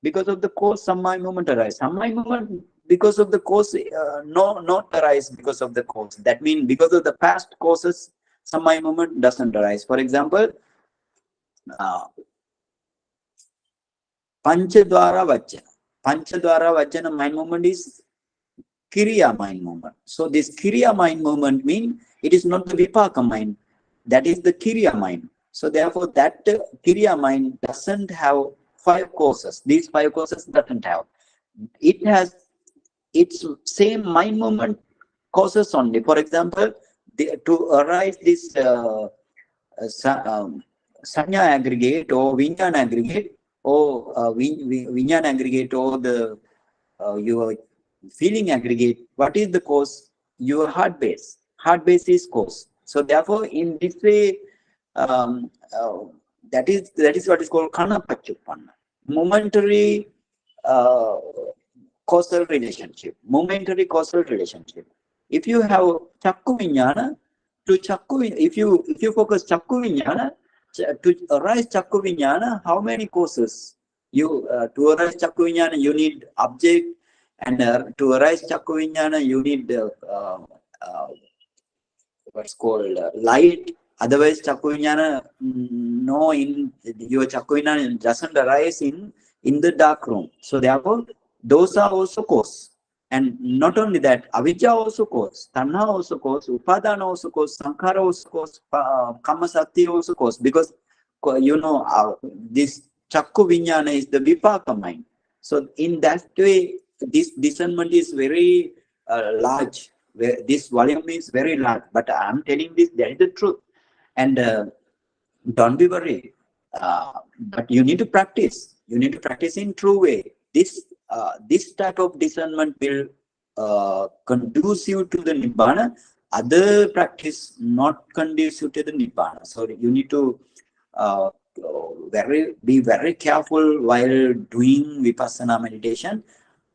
Because of the cause, some mind movement arise. Some mind movement because of the cause, not arise because of the cause. That means because of the past causes, some mind movement doesn't arise. For example, Panchadwara Vajjana. Panchadwara Vajjana mind movement is Kriya mind movement. So this Kriya mind movement means it is not the Vipaka mind. That is the Kriya mind. So therefore that Kriya mind doesn't have 5 causes. These 5 causes doesn't have. It has its same mind movement causes only. For example, to arise this sanya aggregate or vijnana aggregate or vijnana aggregate or the your feeling aggregate, what is the cause? Your heart base. Heart base is cause. So therefore, in this way, that is what is called khana paccuppanna. Momentary causal relationship. Momentary causal relationship. If you have chakku viññāna, if you focus chakku viññāna, to arise chakku viññāna, how many causes? To arise chakku viññāna, you need object, and to arise chakku viññāna, you need what's called light. Otherwise, chakku viññāna, your chakku viññāna doesn't arise in the dark room. So therefore, those are also cause. And not only that, avijja also cause, tanha also cause, upadana also cause, sankhara also cause, kammasati also cause. Because this chakku viññāna is the vipaka mind. So in that way, this discernment is very large. this volume is very large, but I'm telling this, that is the truth. And don't be worried. But you need to practice. You need to practice in true way. This type of discernment will conducive to the Nibbana. Other practice not conducive to the Nibbana. So you need to be very careful while doing Vipassana meditation.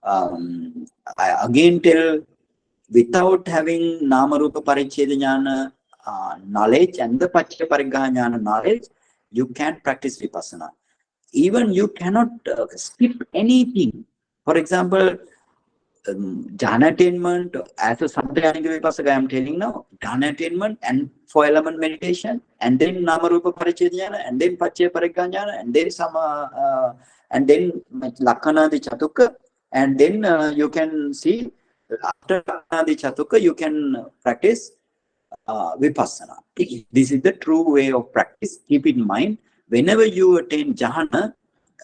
I again tell, without having Namarupa Paricheda ñāna knowledge and the Paccaya Pariggaha ñāna knowledge, you can't practice Vipassana. Even you cannot skip anything. For example, jhana attainment, as a Samdhyānika Vipassaka I am telling now, jhana attainment and 4-element meditation, and then Namarupa Paricheda ñāna, and then Paccaya Pariggaha ñāna, and then Lakkhana di Chatukka, and then you can see after Lakkhana di Chatukka you can practice Vipassana. This is the true way of practice. Keep in mind, whenever you attain jhana,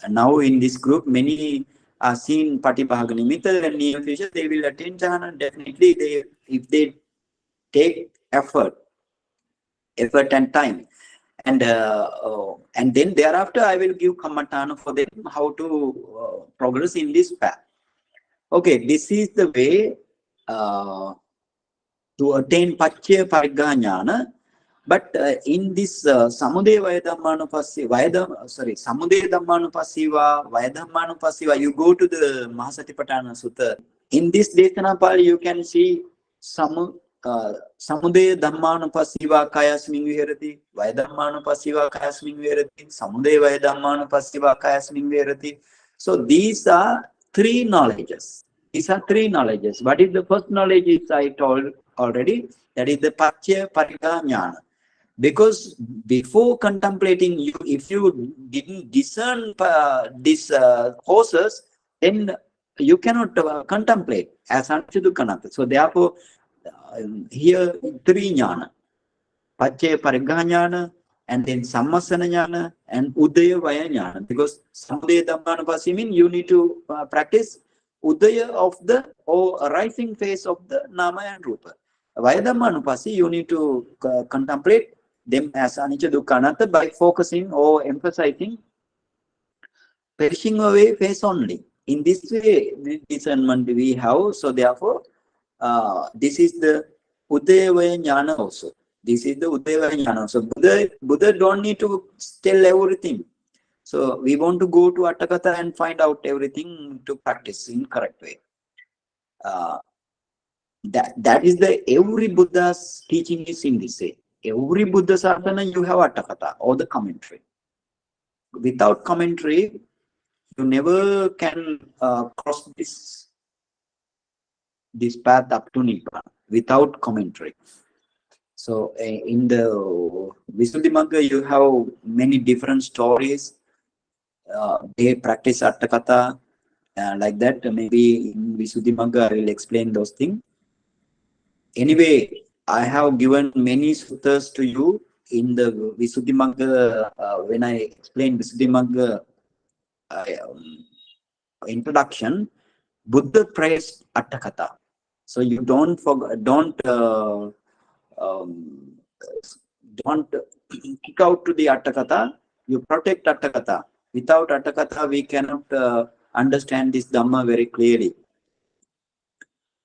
now in this group many are seen Patibhaga Nimitta, and near future they will attain jhana. Definitely, if they take effort and time, and then thereafter I will give Kammatthana for them how to progress in this path. Okay, this is the way to attain Paccaya Pariggaha ñāna. But in this Samudaya Vaya Dhammanupassiva, Vaya Dhammanupassiva, you go to the Mahāsatipațțhāna Sutta. In this Desanapali, you can see Samudaya Dhammanupassiva Kayasmin Viharati, Vaya Dhammanupassiva Kayasmin Viharati, Samudaya Vaya Dhammanupassiva Kayasmin Viharati. So these are three knowledges. What is the first knowledge? Is I told already, that is the Paccaya Pariggaha ñāna. Because before contemplating, if you didn't discern these causes, then you cannot contemplate as Anchudukanata. So therefore, here three ñāna: Paccaya Pariggaha ñāna, and then Sammasana ñāna, and Udaya Vaya ñāna. Because Samudaya Dhammanupassī means you need to practice Udaya of the rising phase of the Nama and Rupa. Vaya Dhammanupassī, you need to contemplate them as Anicca Dukkha Anatta by focusing or emphasizing perishing away phase only. In this way, the discernment we have. So therefore, this is the Udaya Vaya ñāna also. This is the Udaya Vaya ñāna. So Buddha don't need to tell everything. So we want to go to Atthakatha and find out everything to practice in correct way. That is the every Buddha's teaching is in this way. Every Buddha Sasana you have Atthakatha or the commentary. Without commentary, you never can cross this path up to Nibbana without commentary. So in the Visuddhimagga, you have many different stories. They practice Atthakatha like that. Maybe in Visuddhimagga I will explain those things. Anyway, I have given many suttas to you in the Visuddhimagga. When I explain Visuddhimagga introduction, Buddha praised Atthakatha. So you don't kick out to the Atthakatha. You protect Atthakatha. Without Atthakatha, we cannot understand this Dhamma very clearly.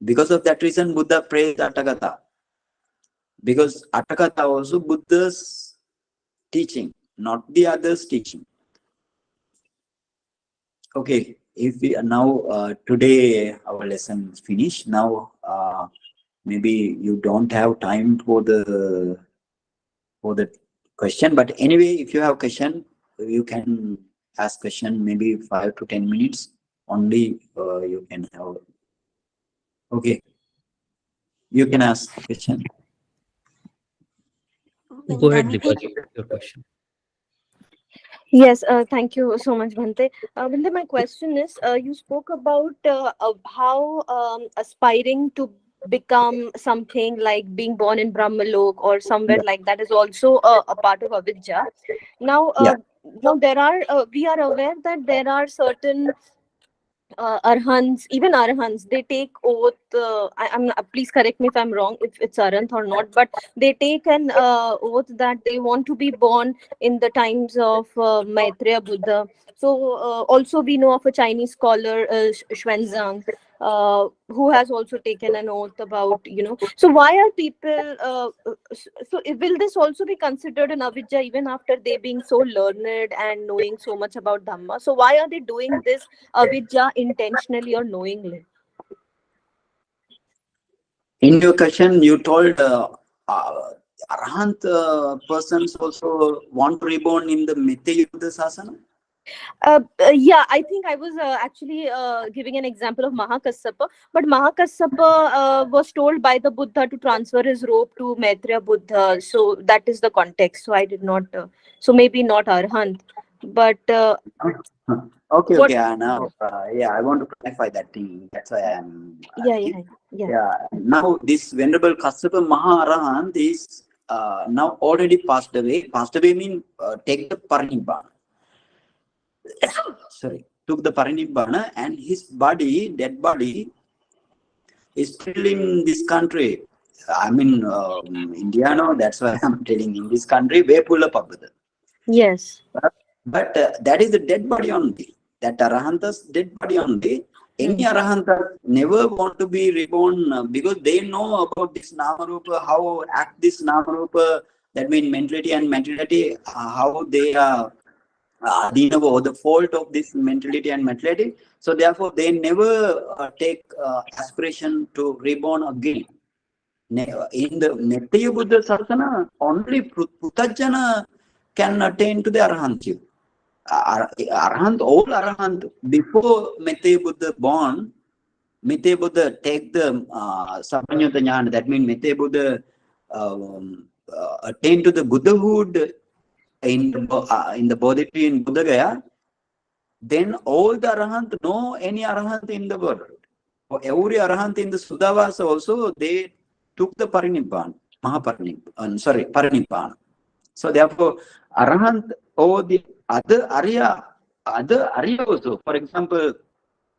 Because of that reason, Buddha praised Atthakatha. Because Atthakatha also Buddha's teaching, not the others' teaching. Okay, if we now today our lesson is finished. Now maybe you don't have time for the question, but anyway, if you have question, you can ask question. Maybe 5 to 10 minutes only. You can have. Okay, you can ask question. Go ahead, Deepaji, your question. Yes, thank you so much, Bhante. Bhante, my question is, you spoke about how aspiring to become something like being born in Brahmalok or somewhere like that is also a part of avidya. Now, now there are we are aware that there are certain arhants, even arhants, they take oath. I'm please correct me if I'm wrong, if it's arhant or not, but they take an oath that they want to be born in the times of Maitreya Buddha. So also we know of a Chinese scholar, Xuanzang, who has also taken an oath about, so why are people will this also be considered an avidya even after they being so learned and knowing so much about Dhamma? So why are they doing this avidya intentionally or knowingly? In your question, you told Arhant persons also want to reborn in the Mithya Yuddha Sasana? Yeah, I think I was actually giving an example of Mahākassapa, but Mahākassapa was told by the Buddha to transfer his robe to Maitreya Buddha, so that is the context. So I did not, so maybe not Arhant, but Okay, what? now, I want to clarify that thing. That's why I'm asking. Yeah. Now, this Venerable Kassapa Maharahant is now already passed away. Passed away means take the Parinibbana. Sorry, took the Parinibbana, and his body, dead body, is still in this country. I mean, India, no, that's why I'm telling in this country, Vepula Pabbada. Yes. But that is the dead body only. That Arahanta's dead body only. Any Arahanta never want to be reborn because they know about this Namarupa, how act this Namarupa, that means mentality and materiality, how they are the fault of this mentality and materiality. So therefore, they never take aspiration to reborn again. In the Nitya Buddha Sasana, only Putajjana can attain to the Arahantship. Arahant, all Arahant, before Mithya Buddha born, Mithya Buddha take the Sampanyata ñāna, that means Mithya Buddha attain to the Buddhahood in the Bodhi tree in Buddha Gaya, then all the Arahant know any Arahant in the world. Every Arahant in the Sudhavasa also, they took the Parinibbana, Parinibbana. So therefore, Arahant or the other Arya also, for example,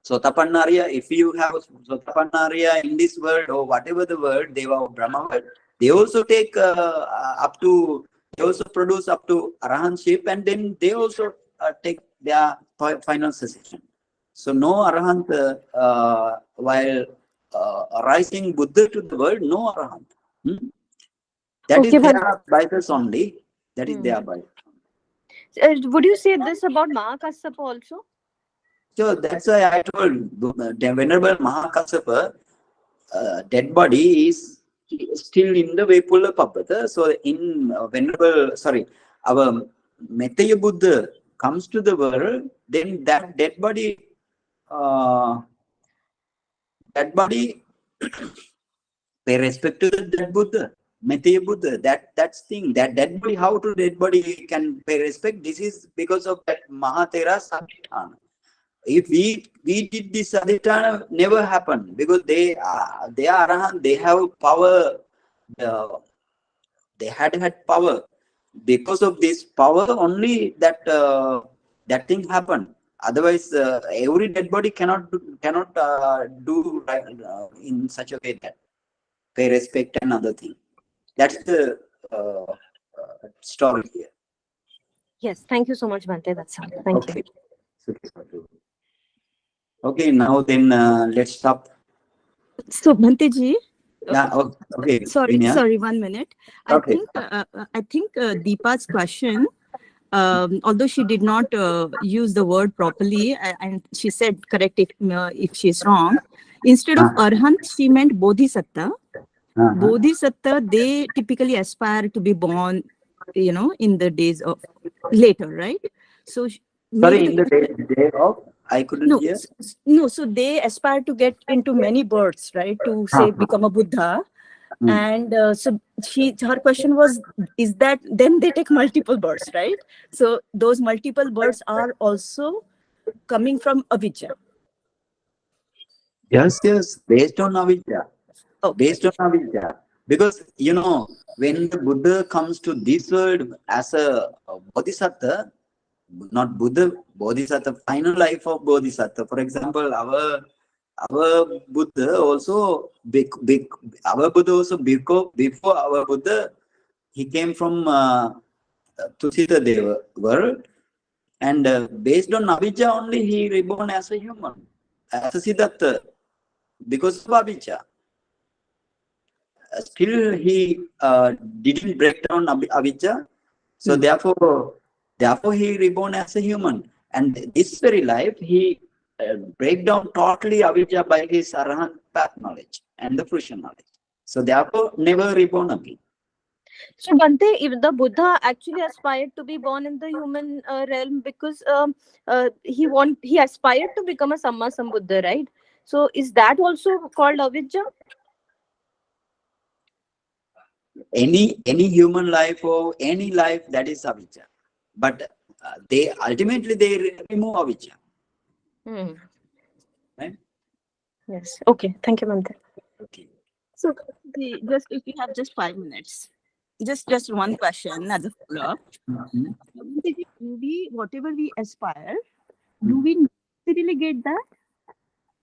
Sotapanna Arya, if you have Sotapanna Arya in this world or whatever the world, Deva or Brahma world, they also take they also produce up to Arahantship, and then they also take their final cessation. So no Arahant while rising Buddha to the world, no Arahant. That is their bias only. That is their bias. Would you say this about Mahākassapa also? So that's why I told the Venerable Mahākassapa, dead body is still in the Vepula Pabbada. So in our Mithya Buddha comes to the world, then that dead body pay respect to the dead Buddha, Mithya Buddha. That's thing. That dead body, how to dead body can pay respect? This is because of that Mahatera Sankirtana. If we did this adhitthana, never happened because they are Arahant, they have power. They had power. Because of this power, only that that thing happened. Otherwise, every dead body cannot do in such a way that pay respect and other thing. That's the story here. Yes, thank you so much, Bhante. That's all. Thank you. Okay, now then let's stop. So Bhante ji, okay. Sorry, Vinaya. sorry, 1 minute. I think Deepa's question, although she did not use the word properly, and she said correct if she's wrong. Instead of Arhant, she meant Bodhisattva. Bodhisattva, they typically aspire to be born, in the days of later, right? So sorry, in the day of, I couldn't hear. No, so they aspire to get into many births, right? To say become a Buddha. And so her question was, is that then they take multiple births, right? So those multiple births are also coming from avidya. Yes, based on avidya. Okay. Based on avidya. Because, when the Buddha comes to this world as a bodhisattva, not Buddha, Bodhisattva, final life of Bodhisattva. For example, our Buddha also, our Buddha also, before our Buddha, he came from Tusita Deva world, and based on Avijja only, he reborn as a human, as a Siddhartha, because of Avijja. Still, he didn't break down Avijja, so therefore he reborn as a human. And this very life, he break down totally Avijja by his Arahant path knowledge and the fruition knowledge. So therefore, never reborn again. So Bhante, if the Buddha actually aspired to be born in the human realm because he aspired to become a Samma Sambuddha, right? So is that also called Avijja? Any human life or any life, that is Avijja. But they ultimately remove Avijja. Right? Yes. Okay. Thank you, Bhante. Okay. So just if you have just 5 minutes, just one question as a follow-up. Whatever we aspire, do we necessarily get that?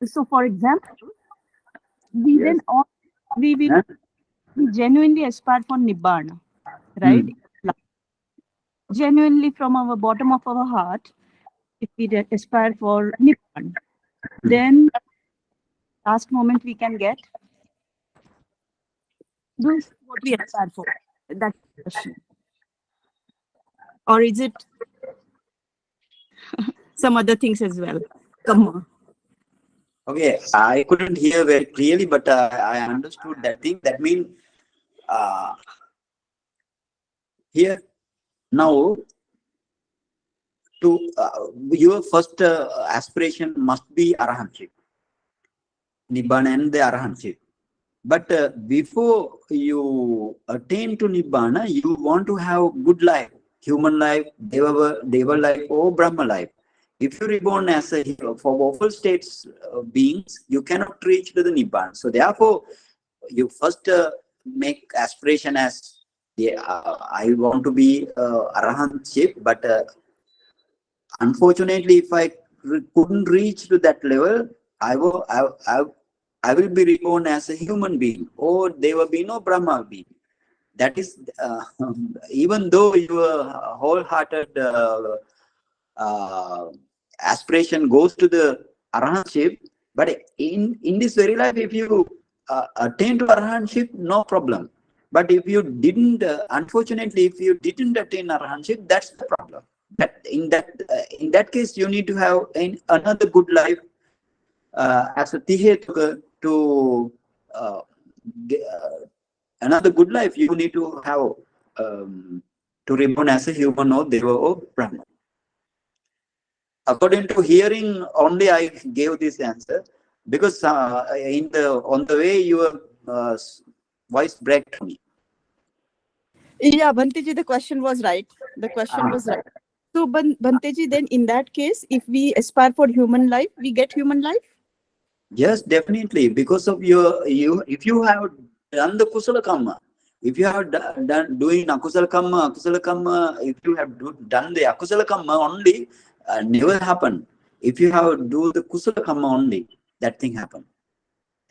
So for example, we genuinely aspire for Nibbana, right? Genuinely from our bottom of our heart, if we aspire for Nibbana, then last moment we can get this what we aspire for. That's the question. Or is it some other things as well? Come on. Okay, I couldn't hear very clearly, but I understood that thing. That means here now, to your first aspiration must be Arahantship, Nibbana and the Arahantship. But before you attain to Nibbana, you want to have good life, human life, Deva life, or Brahma life. If you reborn as a for awful states beings, you cannot reach to the Nibbana. So therefore, you first make aspiration as I want to be Arahantship, but unfortunately, if I couldn't reach to that level, I will be reborn as a human being, or Deva being, or Brahma being. That is, even though your wholehearted aspiration goes to the Arahantship, but in this very life, if you attain to Arahantship, no problem. But if you didn't, unfortunately, if you didn't attain Arahantship, that's the problem. That in that case, you need to have another good life as a tihetuka to another good life. You need to have to reborn as a human or Deva or Brahma. According to hearing only, I gave this answer because on the way your voice break to me. Yeah, Bhanteji, the question was right. The question was right. So, Bhanteji, then in that case, if we aspire for human life, we get human life? Yes, definitely. Because of if you have done the kusala karma, if you have done doing akusala karma, if you have done the akusala karma only, never happen. If you have do the kusala karma only, that thing happen.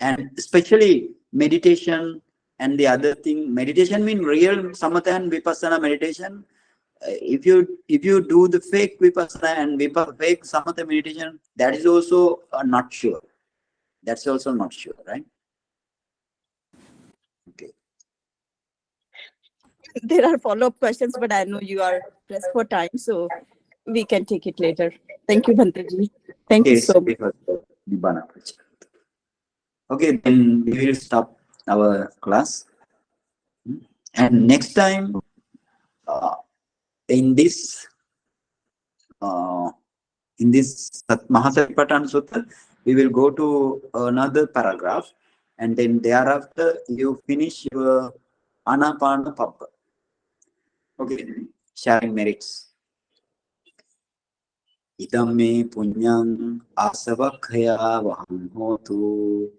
And especially meditation and the other thing, meditation means real samatha and vipassana meditation. If you do the fake vipassana and fake samatha meditation, that is also not sure. That's also not sure, right? Okay. There are follow-up questions, but I know you are pressed for time, so we can take it later. Thank you, Bhanteji. Thank you so much. Okay, then we will stop our class. And next time, in this Mahāsatipațțhāna Sutta, we will go to another paragraph, and then thereafter you finish your Anapana Papa. Okay, sharing merits. Idam me punyam asavakhaya vaham hotu.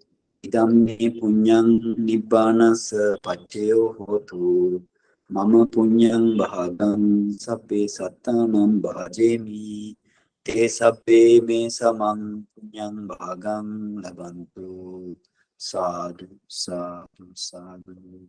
Idam me punyam nibbanas paccaya hotu. Mama punyang bhagang sabbe sattanam bhajemi. Te sabbe me samang punyang bhagang labantu. Sadhu, sadhu, sadhu.